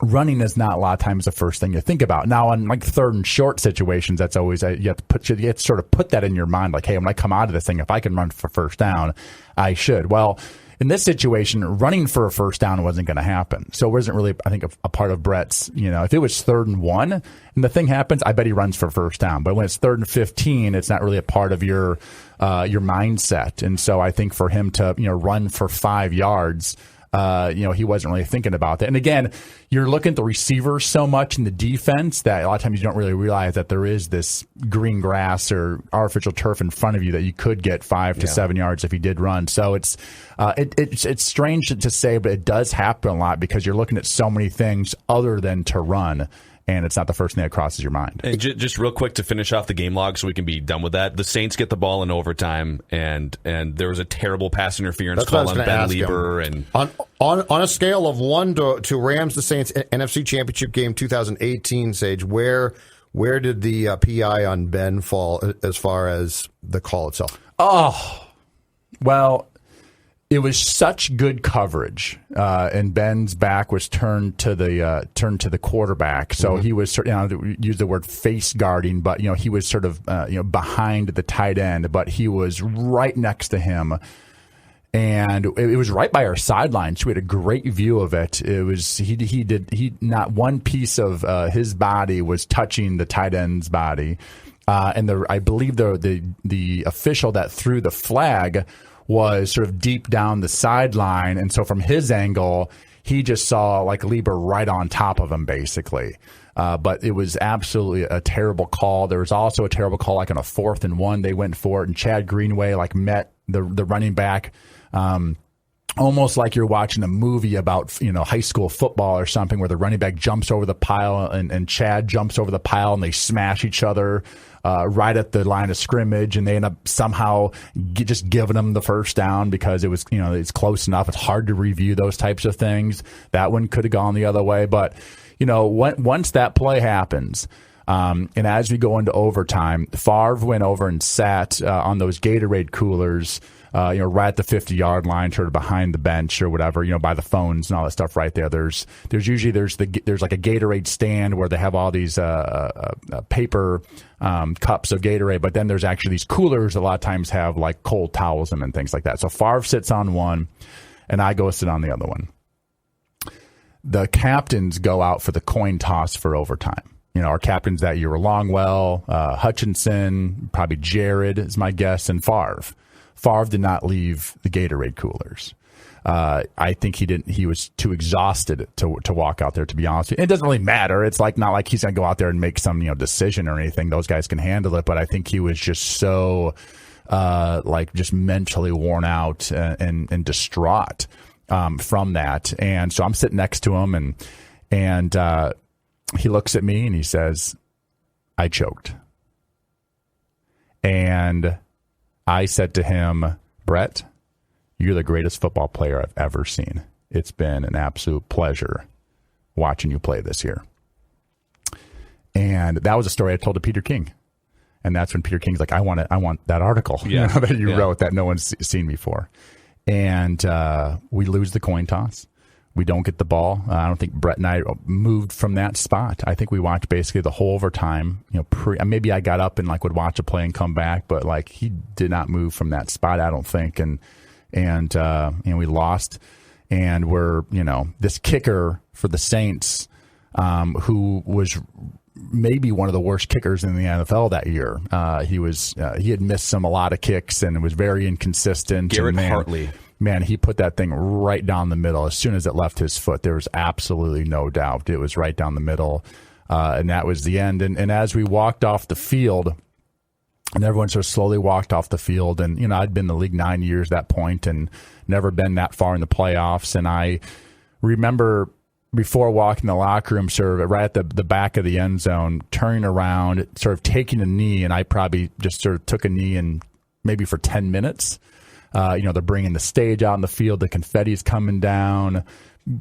Running is not a lot of times the first thing you think about. Now, on like 3rd and short situations, that's always you have to sort of put that in your mind. Like, hey, when I come out of this thing, if I can run for first down, I should. Well, in this situation, running for a first down wasn't going to happen. So it wasn't really, I think, a part of Brett's, if it was 3rd and 1 and the thing happens, I bet he runs for first down. But when it's 3rd and 15, it's not really a part of your mindset. And so I think for him to, run for 5 yards, he wasn't really thinking about that. And again, you're looking at the receivers so much in the defense that a lot of times you don't really realize that there is this green grass or artificial turf in front of you that you could get 5 to 7 yards if he did run. So it's strange to say, but it does happen a lot because you're looking at so many things other than to run. And it's not the first thing that crosses your mind. And just real quick to finish off the game log so we can be done with that. The Saints get the ball in overtime, and there was a terrible pass interference call on Ben Lieber. And on a scale of 1 to Rams, the Saints, NFC Championship Game 2018, Sage, where did the PI on Ben fall as far as the call itself? Oh, well, it was such good coverage, and Ben's back was turned to the quarterback. So he was use the word face guarding, but he was sort of behind the tight end, but he was right next to him, and it was right by our sideline. So we had a great view of it. It was he not one piece of his body was touching the tight end's body, and I believe the official that threw the flag was sort of deep down the sideline, and so from his angle, he just saw like Lieber right on top of him, basically. But it was absolutely a terrible call. There was also a terrible call, like on a 4th and 1, they went for it, and Chad Greenway met the running back, almost like you're watching a movie about high school football or something, where the running back jumps over the pile and Chad jumps over the pile, and they smash each other right at the line of scrimmage, and they end up somehow just giving them the first down because it was it's close enough. It's hard to review those types of things. That one could have gone the other way, but once that play happens, and as we go into overtime, Favre went over and sat on those Gatorade coolers, right at the 50-yard line, sort of behind the bench or whatever, by the phones and all that stuff right there. There's like a Gatorade stand where they have all these paper cups of Gatorade, but then there's actually these coolers that a lot of times have like cold towels in them and things like that. So Favre sits on one, and I go sit on the other one. The captains go out for the coin toss for overtime. Our captains that year were Longwell, Hutchinson, probably Jared is my guess, and Favre. Favre did not leave the Gatorade coolers. I think he didn't. He was too exhausted to walk out there, to be honest with you. It doesn't really matter. It's like not like he's going to go out there and make some decision or anything. Those guys can handle it. But I think he was just so just mentally worn out and distraught. from that. And so I'm sitting next to him, and he looks at me and he says, "I choked." And I said to him, "Brett, you're the greatest football player I've ever seen. It's been an absolute pleasure watching you play this year." And that was a story I told to Peter King. And that's when Peter King's like, I want that article that you wrote that no one's seen before. And we lose the coin toss. We don't get the ball. I don't think Brett and I moved from that spot. I think we watched basically the whole overtime. Maybe I got up and would watch a play and come back, but he did not move from that spot, I don't think. And we lost. And we're this kicker for the Saints, who was maybe one of the worst kickers in the NFL that year. He had missed a lot of kicks and was very inconsistent. Garrett Hartley. Man, he put that thing right down the middle. As soon as it left his foot, there was absolutely no doubt. It was right down the middle, and that was the end. And as we walked off the field, and everyone sort of slowly walked off the field, and I'd been in the league 9 years at that point and never been that far in the playoffs. And I remember before walking the locker room, sort of right at the back of the end zone, turning around, sort of taking a knee, and I probably just sort of took a knee and maybe for 10 minutes. They're bringing the stage out in the field. The confetti's coming down.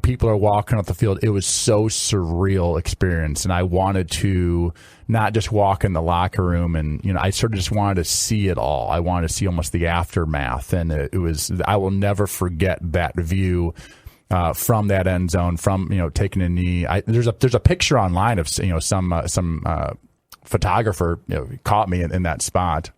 People are walking off the field. It was so surreal experience, and I wanted to not just walk in the locker room, and I sort of just wanted to see it all. I wanted to see almost the aftermath, and it was. I will never forget that view from that end zone, from taking a knee. There's a picture online of some photographer caught me in that spot.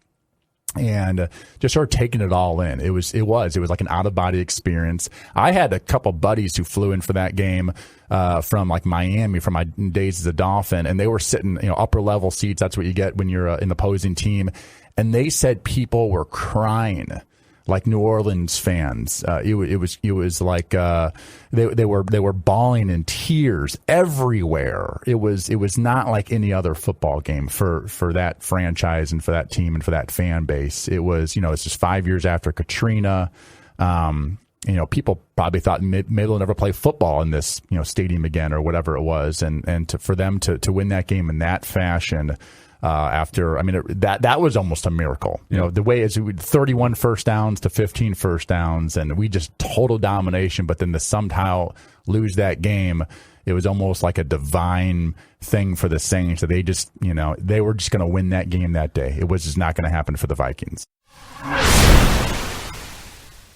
And just sort of taking it all in. It was like an out of body experience. I had a couple buddies who flew in for that game from Miami, from my days as a Dolphin, and they were sitting upper level seats. That's what you get when you're an opposing team. And they said people were crying like New Orleans fans. It was like they were bawling in tears everywhere. It was not like any other football game for that franchise and for that team and for that fan base. It was it's just 5 years after Katrina. People probably thought maybe they'll never play football in this stadium again or whatever it was, and for them to win that game in that fashion. That was almost a miracle. The way is 31 first downs to 15 first downs, and we just total domination. But then to somehow lose that game, it was almost like a divine thing for the Saints. That they just, they were just going to win that game that day. It was just not going to happen for the Vikings.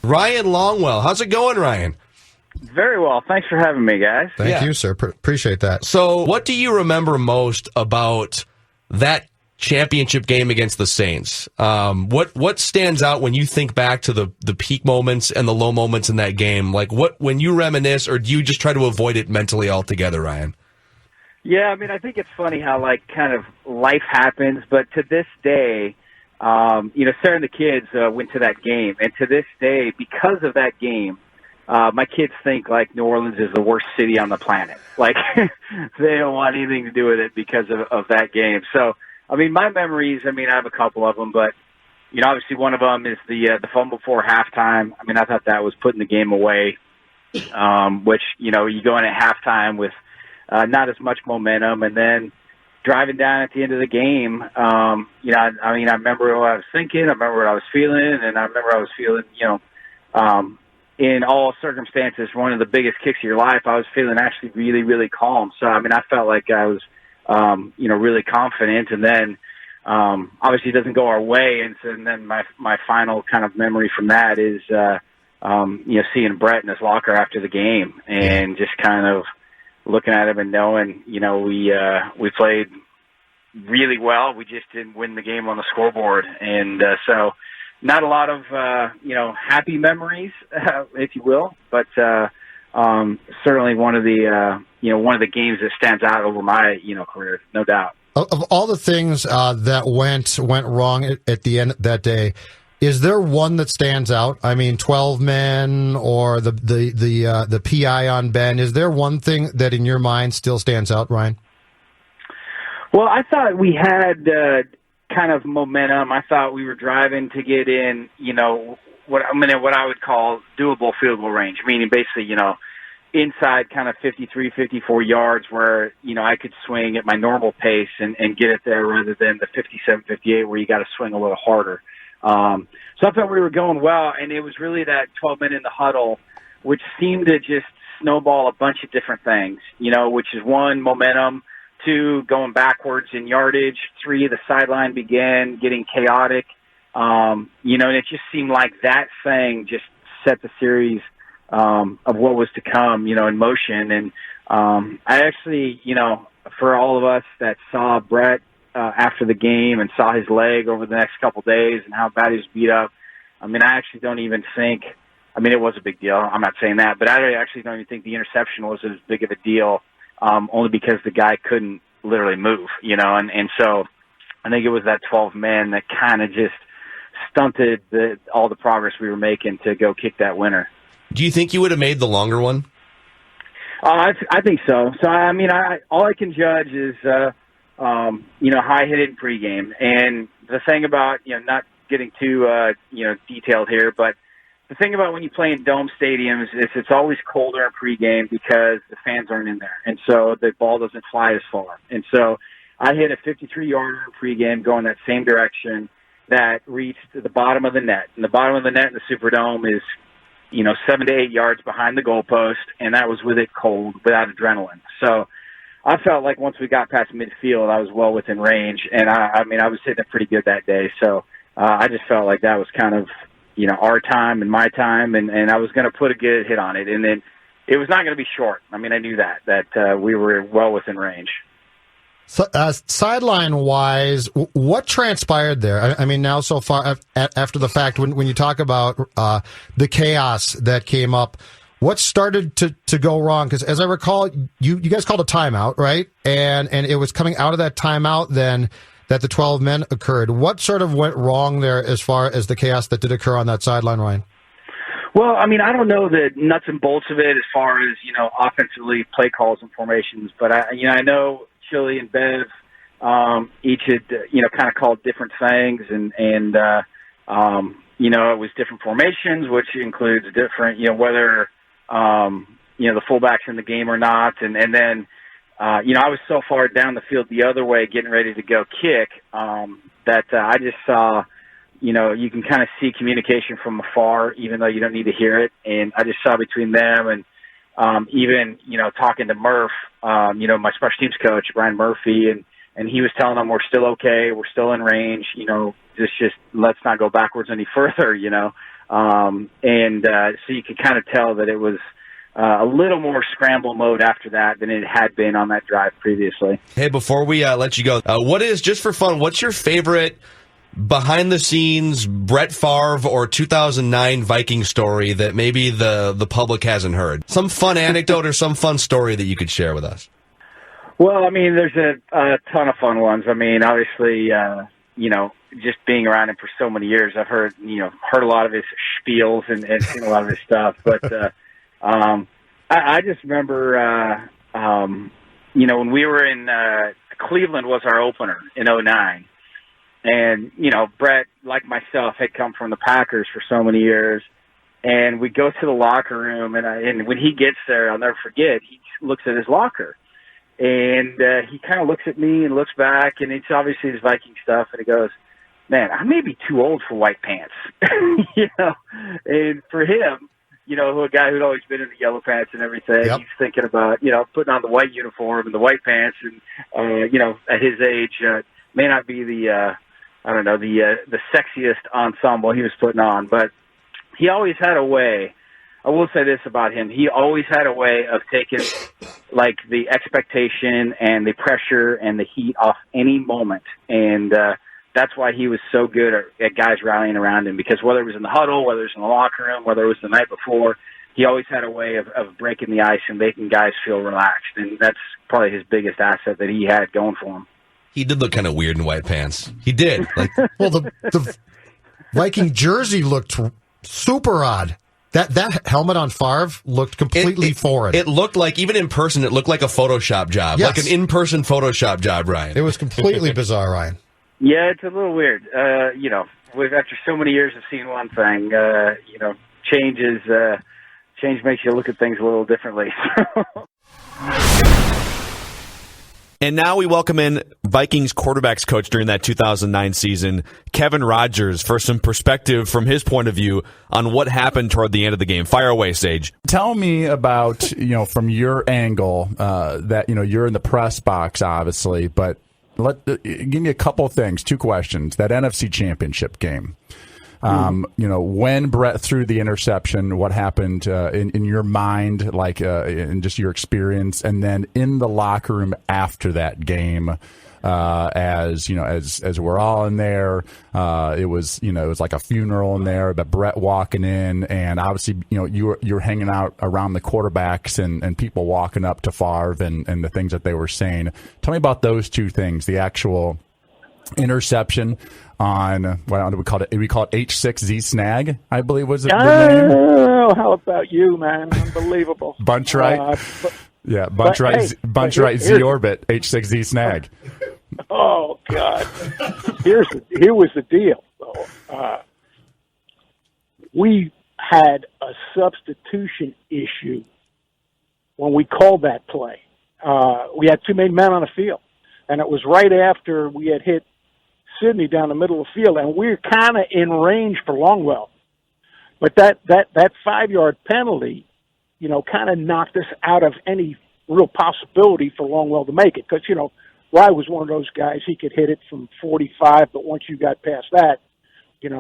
Ryan Longwell, how's it going, Ryan? Very well. Thanks for having me, guys. Thank you, sir. Appreciate that. So, what do you remember most about that championship game against the Saints? What stands out when you think back to the peak moments and the low moments in that game? When you reminisce, or do you just try to avoid it mentally altogether, Ryan? Yeah, I think it's funny how kind of life happens, but to this day, Sarah and the kids went to that game, and to this day, because of that game, my kids think New Orleans is the worst city on the planet. They don't want anything to do with it because of that game. So, my memories, I have a couple of them, but, obviously one of them is the fumble before halftime. I thought that was putting the game away, which, you go in at halftime with not as much momentum, and then driving down at the end of the game, I remember what I was thinking, I remember what I was feeling, and I remember I was feeling, in all circumstances, one of the biggest kicks of your life, I was feeling actually really, really calm. So, I felt like I was, really confident. And then, obviously it doesn't go our way. And then my final kind of memory from that is, seeing Brett in his locker after the game and just kind of looking at him and knowing, we played really well. We just didn't win the game on the scoreboard. And, so, not a lot of, happy memories, if you will, but certainly one of the games that stands out over my, career, no doubt. Of all the things that went wrong at the end that day, is there one that stands out? 12 men or the PI on Ben. Is there one thing that in your mind still stands out, Ryan? Well, I thought we had kind of momentum. I thought we were driving to get in, what I would call doable field goal range, meaning basically, inside kind of 53, 54 yards where, I could swing at my normal pace and get it there rather than the 57, 58 where you got to swing a little harder. So I thought we were going well, and it was really that 12-minute in the huddle, which seemed to just snowball a bunch of different things, which is 1, momentum, 2, going backwards in yardage, 3, the sideline began getting chaotic, and it just seemed like that thing just set the series of what was to come, in motion. And I actually, for all of us that saw Brett after the game and saw his leg over the next couple of days and how bad he was beat up, I actually don't even think – it was a big deal. I'm not saying that, but I actually don't even think the interception was as big of a deal, only because the guy couldn't literally move, and so I think it was that 12 men that kind of just stunted all the progress we were making to go kick that winner. Do you think you would have made the longer one? I think so. So, all I can judge is, high hit it in pregame. And the thing about, not getting too, detailed here, but the thing about when you play in dome stadiums is it's always colder in pregame because the fans aren't in there. And so the ball doesn't fly as far. And so I hit a 53-yarder in pregame going that same direction that reached the bottom of the net. And the bottom of the net in the Superdome is, 7 to 8 yards behind the goalpost, and that was with it cold, without adrenaline. So I felt like once we got past midfield, I was well within range, and I was hitting it pretty good that day. So I just felt like that was kind of, our time and my time, and I was going to put a good hit on it. And then it was not going to be short. I knew that we were well within range. So, sideline-wise, what transpired there? Now so far after the fact, when you talk about the chaos that came up, what started to go wrong? Because as I recall, you guys called a timeout, right? And it was coming out of that timeout then that the 12 men occurred. What sort of went wrong there as far as the chaos that did occur on that sideline, Ryan? Well, I don't know the nuts and bolts of it as far as, offensively play calls and formations, but I know Chili and Bev, each had, kind of called different things and it was different formations, which includes different, whether, the fullback's in the game or not. And then, I was so far down the field the other way getting ready to go kick, that I just saw, you can kind of see communication from afar, even though you don't need to hear it. And I just saw between them and, even, talking to Murph, my special teams coach, Brian Murphy, and he was telling them we're still okay, we're still in range, just let's not go backwards any further, so you could kind of tell that it was a little more scramble mode after that than it had been on that drive previously. Hey, before we let you go, just for fun, what's your favorite behind-the-scenes Brett Favre or 2009 Viking story that maybe the public hasn't heard? Some fun anecdote or some fun story that you could share with us? Well, there's a ton of fun ones. Obviously, just being around him for so many years, I've heard a lot of his spiels and seen a lot of his stuff. But I just remember, when we were in Cleveland was our opener in 2009. And, Brett, like myself, had come from the Packers for so many years. And we go to the locker room, and when he gets there, I'll never forget, he looks at his locker. And he kind of looks at me and looks back, and it's obviously his Viking stuff, and he goes, man, I may be too old for white pants. And for him, a guy who'd always been in the yellow pants and everything, He's thinking about, putting on the white uniform and the white pants, and, at his age, may not be the sexiest ensemble he was putting on, but he always had a way. I will say this about him. He always had a way of taking like the expectation and the pressure and the heat off any moment. And, that's why he was so good at guys rallying around him, because whether it was in the huddle, whether it was in the locker room, whether it was the night before, he always had a way of breaking the ice and making guys feel relaxed. And that's probably his biggest asset that he had going for him. He did look kind of weird in white pants. He did. Well, the Viking jersey looked super odd. That helmet on Favre looked completely foreign. It looked like, even in person, it looked like a Photoshop job. Yes. Like an in-person Photoshop job, Ryan. It was completely bizarre, Ryan. Yeah, it's a little weird. after so many years of seeing one thing, change makes you look at things a little differently. And now we welcome in Vikings quarterbacks coach during that 2009 season, Kevin Rogers, for some perspective from his point of view on what happened toward the end of the game. Fire away, Sage. Tell me about, from your angle, that, you're in the press box, obviously, but give me a couple things, 2 questions. That NFC Championship game. When Brett threw the interception, what happened in your mind, in just your experience, and then in the locker room after that game, as we're all in there, it was like a funeral in there, but Brett walking in, and obviously, you're hanging out around the quarterbacks and people walking up to Favre and the things that they were saying. Tell me about those 2 things, the actual interception on what do we call it? We call it H6Z snag, I believe was the name. Oh, how about you, man? Unbelievable. Bunch right. Bunch right Z orbit H6Z snag. Oh God. Here was the deal, though. We had a substitution issue when we called that play. We had too many men on the field, and it was right after we had hit Sydney down the middle of the field, and we're kind of in range for Longwell. But that 5-yard penalty, kind of knocked us out of any real possibility for Longwell to make it. Because, Rye was one of those guys, he could hit it from 45, but once you got past that, it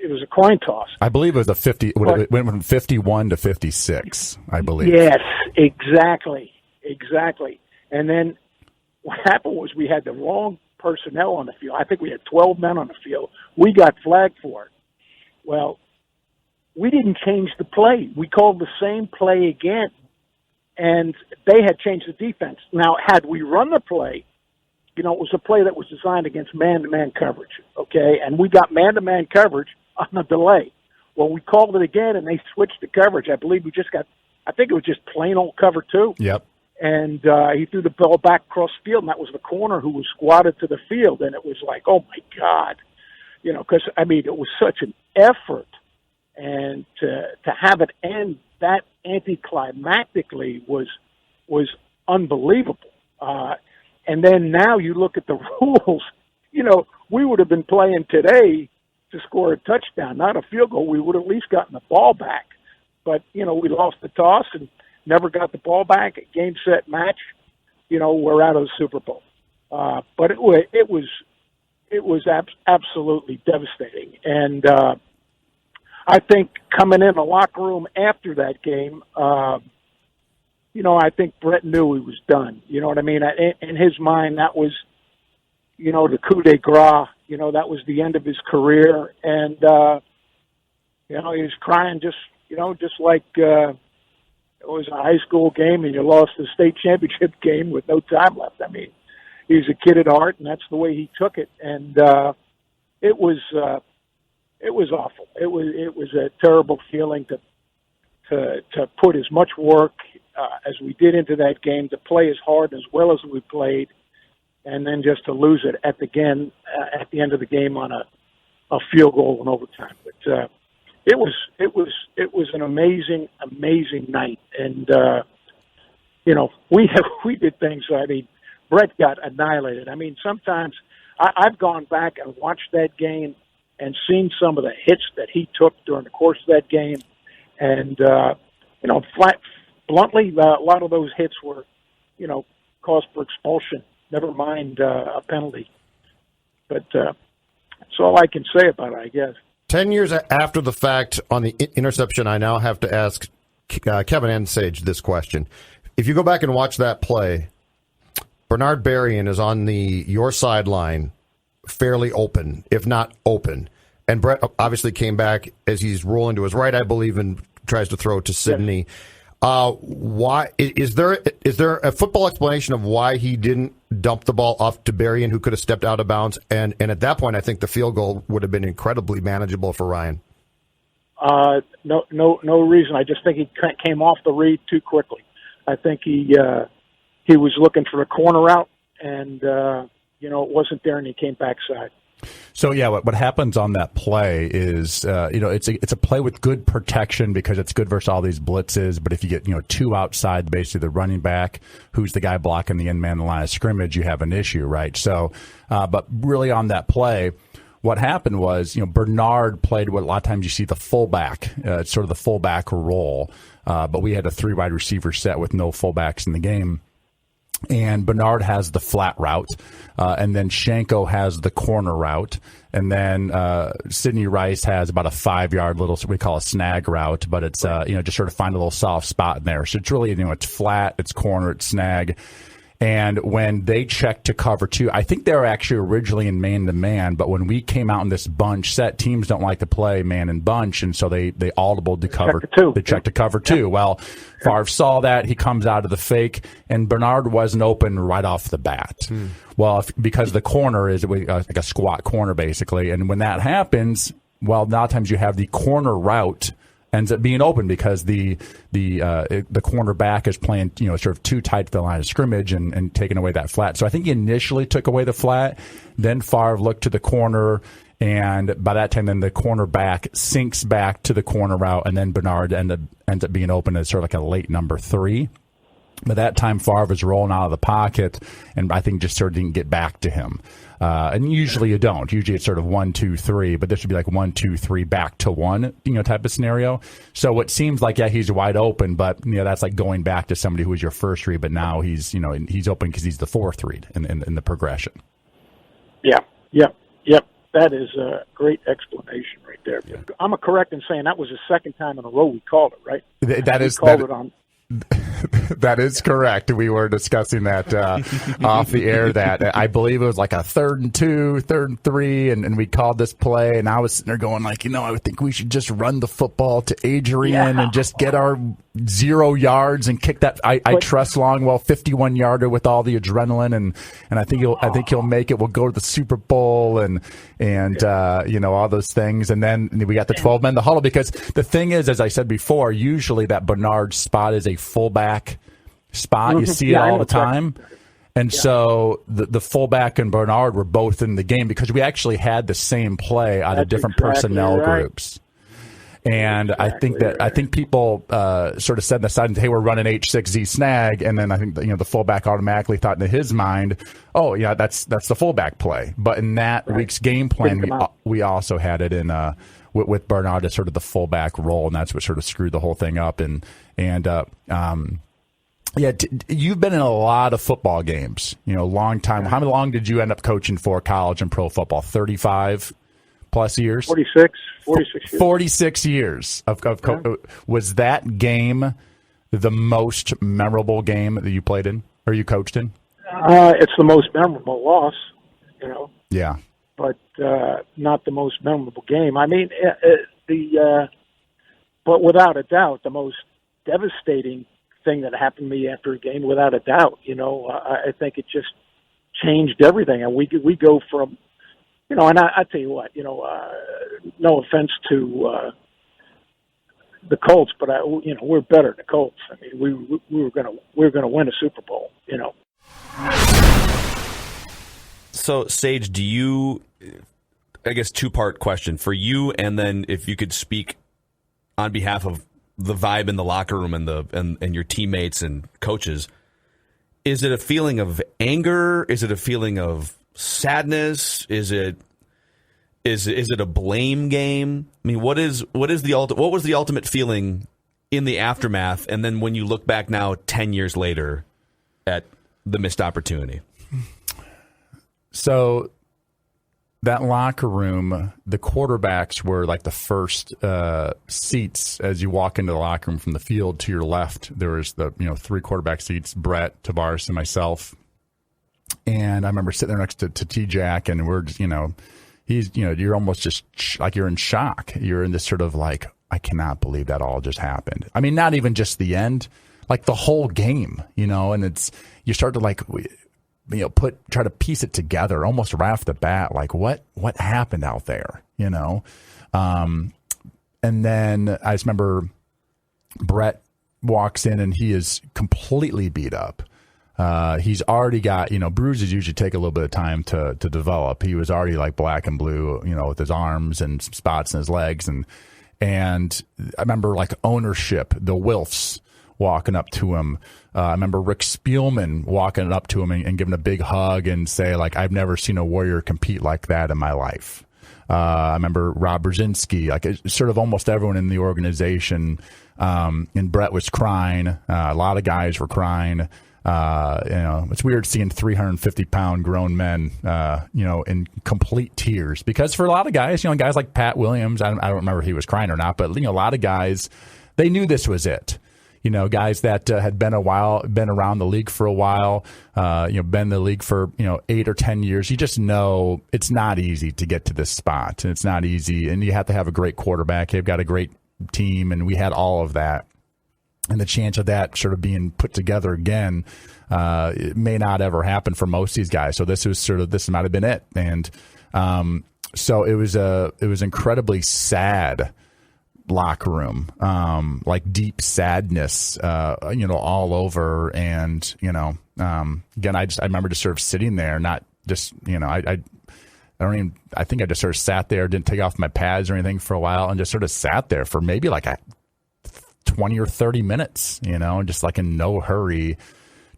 was a coin toss. I believe it was it went from 51 to 56, I believe. Yes, exactly. And then what happened was we had the wrong personnel on the field. I think we had 12 men on the field. We got flagged for it. Well, we didn't change the play. We called the same play again, and they had changed the defense. Now, had we run the play, it was a play that was designed against man-to-man coverage, okay? And we got man-to-man coverage on a delay. Well, we called it again, and they switched the coverage. I believe I think it was just plain old cover 2. Yep. And he threw the ball back across the field, and that was the corner who was squatted to the field. And it was like, oh, my God. Because, it was such an effort. And to have it end that anticlimactically was unbelievable. And then now you look at the rules. We would have been playing today to score a touchdown, not a field goal. We would have at least gotten the ball back. But, we lost the toss and never got the ball back. Game, set, match. We're out of the Super Bowl. But it was absolutely devastating. And I think coming in the locker room after that game, I think Brett knew he was done. You know what I mean? In his mind, that was, the coup de grace. That was the end of his career. And, he was crying just like it was a high school game and you lost the state championship game with no time left. He was a kid at heart, and that's the way he took it. And it was awful. It was a terrible feeling to put as much work as we did into that game, to play as hard as well as we played, and then just to lose it at the end of the game on a field goal in overtime. But it was an amazing night, and we did things. Brett got annihilated. Sometimes I've gone back and watched that game and seen some of the hits that he took during the course of that game, and bluntly, a lot of those hits were, cause for expulsion. Never mind a penalty. But that's all I can say about it, I guess. 10 years after the fact on the interception, I now have to ask Kevin and Sage this question. If you go back and watch that play, Bernard Berrien is on your sideline fairly open, if not open. And Brett obviously came back as he's rolling to his right, I believe, and tries to throw it to Sidney. Yes. Why is there a football explanation of why he didn't dump the ball off to Berrien, who could have stepped out of bounds? And at that point, I think the field goal would have been incredibly manageable for Ryan. No reason. I just think he came off the read too quickly. I think he was looking for a corner out, and it wasn't there, and he came backside. So yeah, what happens on that play is, it's a play with good protection because it's good versus all these blitzes. But if you get, two outside, basically the running back, who's the guy blocking the end man in the line of scrimmage, you have an issue, right? So, but really on that play, what happened was, Bernard played what a lot of times you see the fullback, sort of the fullback role. But we had a 3 wide receiver set with no fullbacks in the game. And Bernard has the flat route, and then Shanko has the corner route, and then Sidney Rice has about a 5-yard little, we call a snag route, but it's just sort of find a little soft spot in there. So it's really, it's flat, it's corner, it's snag. And when they checked to cover 2, I think they were actually originally in man-to-man, but when we came out in this bunch set, teams don't like to play man and bunch, and so they audibled to cover 2. They checked to cover 2. Yeah. Well, Favre saw that. He comes out of the fake, and Bernard wasn't open right off the bat. Well, because the corner is like a squat corner, basically, and when that happens, well, a lot of times you have the corner route ends up being open because the cornerback is playing, sort of too tight to the line of scrimmage and taking away that flat. So I think he initially took away the flat, then Favre looked to the corner, and by that time, then the cornerback sinks back to the corner route, and then Bernard ends up being open as sort of like a late number 3. But that time, Favre was rolling out of the pocket, and I think just sort of didn't get back to him. And usually you don't. Usually it's sort of 1, 2, 3, but this would be like 1, 2, 3 back to 1, type of scenario. So it seems like, yeah, he's wide open, but that's like going back to somebody who was your first read, but now he's open because he's the 4th read in the progression. Yeah. That is a great explanation right there. Yeah. I'm correct in saying that was the second time in a row we called it, right? That is correct. We were discussing that off the air, that I believe it was like a 3rd and 2, 3rd and 3, and we called this play, and I was sitting there going like, I would think we should just run the football to Adrian and just get our 0 yards and kick that. I trust Longwell 51-yarder with all the adrenaline, and I think he'll make it. We'll go to the Super Bowl and all those things, and then we got the 12 men, the huddle, because the thing is, as I said before, usually that Bernard spot is a fullback spot. You see it all the time. And so the fullback and Bernard were both in the game because we actually had the same play out of different personnel groups. And I think people sort of said in the side, hey, we're running H6Z snag, and then I think the fullback automatically thought in his mind, oh yeah, that's the fullback play. But in that week's game plan, we also had it in with Bernard as sort of the fullback role, and that's what sort of screwed the whole thing up. You've been in a lot of football games, long time. How long did you end up coaching for college and pro football? 35 plus years? 46 years. 46 years of was that game the most memorable game that you played in or you coached in? It's the most memorable loss, Yeah. But not the most memorable game. I mean, but without a doubt, the most devastating thing that happened to me after a game, without a doubt. I think it just changed everything, and we go from, and I tell you what, no offense to the Colts, but we're better than the Colts. I mean, we were gonna win a Super Bowl. So, Sage, do you? I guess 2-part question for you, and then if you could speak on behalf of the vibe in the locker room and your teammates and coaches. Is it a feeling of anger? Is it a feeling of sadness? Is it a blame game? I mean, what was the ultimate feeling in the aftermath, and then when you look back now 10 years later at the missed opportunity? So that locker room, the quarterbacks were like the first seats as you walk into the locker room from the field. To your left, there was the 3 quarterback seats: Brett, Tavares, and myself. And I remember sitting there next to T-Jack, and we're just, he's, you're almost just like you're in shock. You're in this sort of like, I cannot believe that all just happened. I mean, not even just the end, like the whole game, and you start to like, try to piece it together almost right off the bat, like what happened out there, and then I just remember Brett walks in and he is completely beat up. He's already got, bruises usually take a little bit of time to develop. He was already like black and blue, with his arms and some spots in his legs. And I remember like ownership, the Wilfs walking up to him. I remember Rick Spielman walking up to him and giving a big hug and say, like, I've never seen a Warrior compete like that in my life. I remember Rob Brzezinski, like sort of almost everyone in the organization. And Brett was crying. A lot of guys were crying. It's weird seeing 350-pound grown men, in complete tears, because for a lot of guys, guys like Pat Williams, I don't remember if he was crying or not, but a lot of guys, they knew this was it. Guys that had been around the league for a while, been in the league for 8 or 10 years. You just know it's not easy to get to this spot, and it's not easy, and you have to have a great quarterback. They've got a great team, and we had all of that. And the chance of that sort of being put together again, it may not ever happen for most of these guys. So this might have been it. And so it was incredibly sad locker room, like deep sadness, all over. And, again, I remember just sort of sitting there, not just, I think I just sort of sat there, didn't take off my pads or anything for a while, and just sort of sat there for maybe like 20 or 30 minutes, just like in no hurry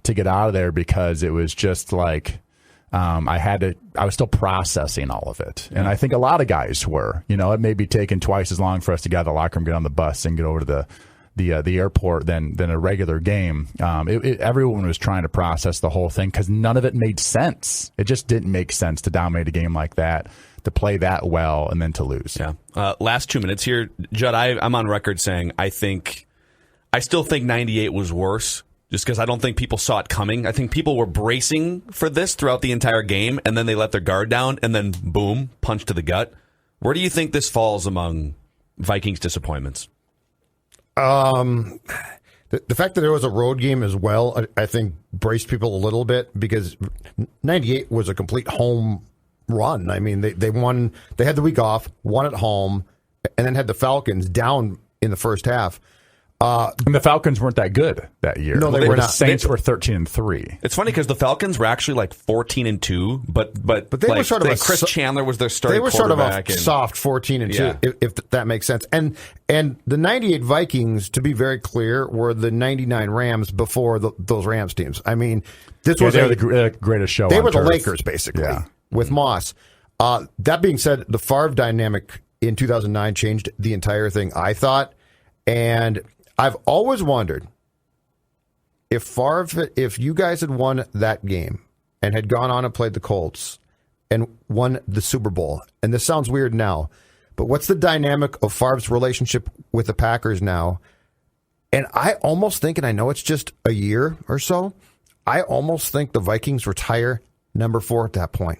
to get out of there, because it was just like, I was still processing all of it. And I think a lot of guys were, it may be taking twice as long for us to get out of the locker room, get on the bus and get over to the airport than a regular game. Everyone was trying to process the whole thing, because none of it made sense. It just didn't make sense to dominate a game like that, to play that well, and then to lose. Yeah. Last 2 minutes here, Judd. I'm on record saying I still think 98 was worse, just because I don't think people saw it coming. I think people were bracing for this throughout the entire game, and then they let their guard down, and then boom, punch to the gut. Where do you think this falls among Vikings disappointments? The fact that there was a road game as well, I think braced people a little bit, because 98 was a complete home run. I mean, they won. They had the week off, won at home, and then had the Falcons down in the first half. And the Falcons weren't that good that year. No, they were not. The Saints were 13-3. It's funny because the Falcons were actually like 14-2, but they were sort of Chris Chandler was their starting quarterback. They were sort of a soft 14-2, if that makes sense. And the 98 Vikings, to be very clear, were the 99 Rams before those Rams teams. I mean, they were the greatest show. They were turf. the Lakers, basically, with Moss. That being said, the Favre dynamic in 2009 changed the entire thing, I thought. And I've always wondered if you guys had won that game and had gone on and played the Colts and won the Super Bowl, and this sounds weird now, but what's the dynamic of Favre's relationship with the Packers now? And I almost think, and I know it's just a year or so, I almost think the Vikings retire number 4 at that point.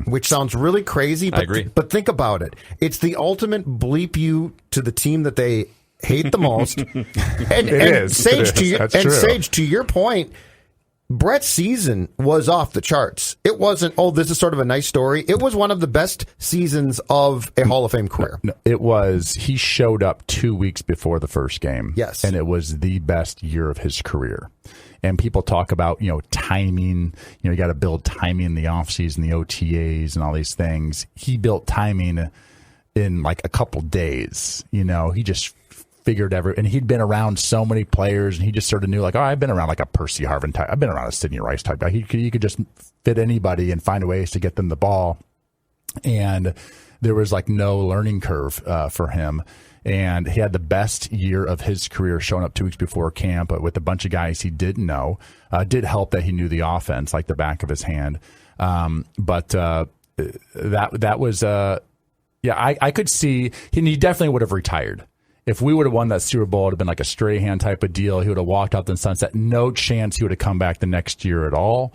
Which sounds really crazy, but, I agree. But think about it. It's the ultimate bleep you to the team that they hate the most. And Sage, to your point, Brett's season was off the charts. It wasn't, this is sort of a nice story. It was one of the best seasons of a Hall of Fame career. No, it was. He showed up 2 weeks before the first game. Yes. And it was the best year of his career. And people talk about, timing. You got to build timing in the offseason, the OTAs, and all these things. He built timing in like a couple days. He just figured and he'd been around so many players, and he just sort of knew, like, I've been around like a Percy Harvin type. I've been around a Sidney Rice type guy. He could just fit anybody and find ways to get them the ball. And there was like no learning curve for him. And he had the best year of his career, showing up 2 weeks before camp with a bunch of guys he didn't know. Did help that he knew the offense like the back of his hand. But that was, I could see, he definitely would have retired. If we would have won that Super Bowl, it would have been like a Strahan type of deal. He would have walked out in the sunset. No chance he would have come back the next year at all.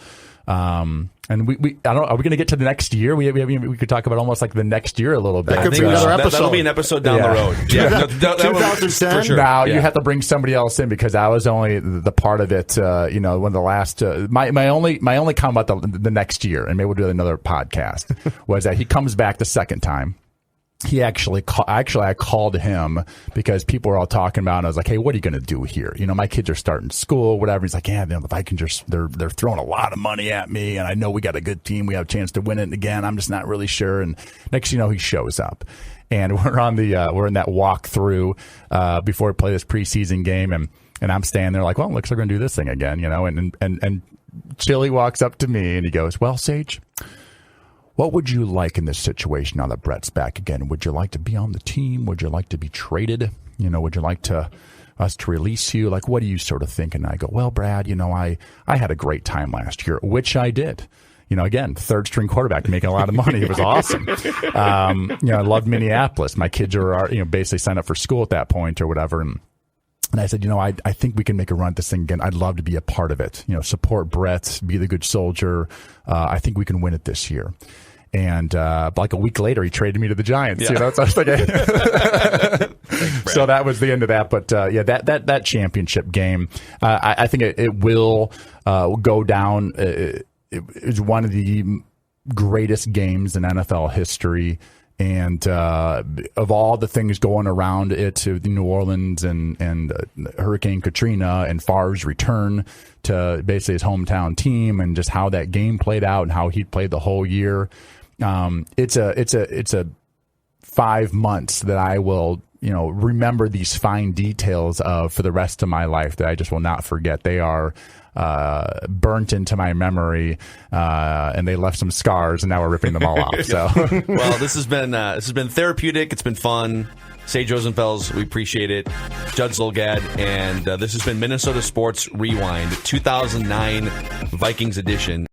And I don't know, are we going to get to the next year? We could talk about almost like the next year a little bit. That could be another episode. That'll be an episode down the road. Yeah, 2010. For sure. Now you have to bring somebody else in, because I was only the part of it. One of the last. My only comment about the next year, and maybe we'll do another podcast, was that he comes back the second time. I called him because people were all talking about it. I was like, hey, what are you going to do here? My kids are starting school, whatever. He's like, yeah, the Vikings they're throwing a lot of money at me, and I know we got a good team. We have a chance to win it again. I'm just not really sure. And next, he shows up, and we're in that walk through before we play this preseason game, and I'm standing there like, well, looks like we're going to do this thing again, and Chili walks up to me and he goes, well, Sage, what would you like in this situation now that Brett's back again? Would you like to be on the team? Would you like to be traded? Would you like us to release you? Like, what do you sort of think? And I go, well, Brad, I had a great time last year, which I did. Again, third string quarterback making a lot of money. It was awesome. I loved Minneapolis. My kids are, basically signed up for school at that point or whatever. And I said, I think we can make a run at this thing again. I'd love to be a part of it. Support Brett, be the good soldier. I think we can win it this year. And like a week later, he traded me to the Giants. Yeah. So I was like, so that was the end of that. But that championship game, I think it will go down. It is one of the greatest games in NFL history. And of all the things going around it, to New Orleans and Hurricane Katrina and Favre's return to basically his hometown team, and just how that game played out and how he played the whole year, it's a 5 months that I will remember these fine details of for the rest of my life that I just will not forget. They are burnt into my memory, and they left some scars, and now we're ripping them all off. So, well, this has been therapeutic. It's been fun. Sage Rosenfels, we appreciate it. Judd Zulgad, and this has been Minnesota Sports Rewind, 2009 Vikings edition.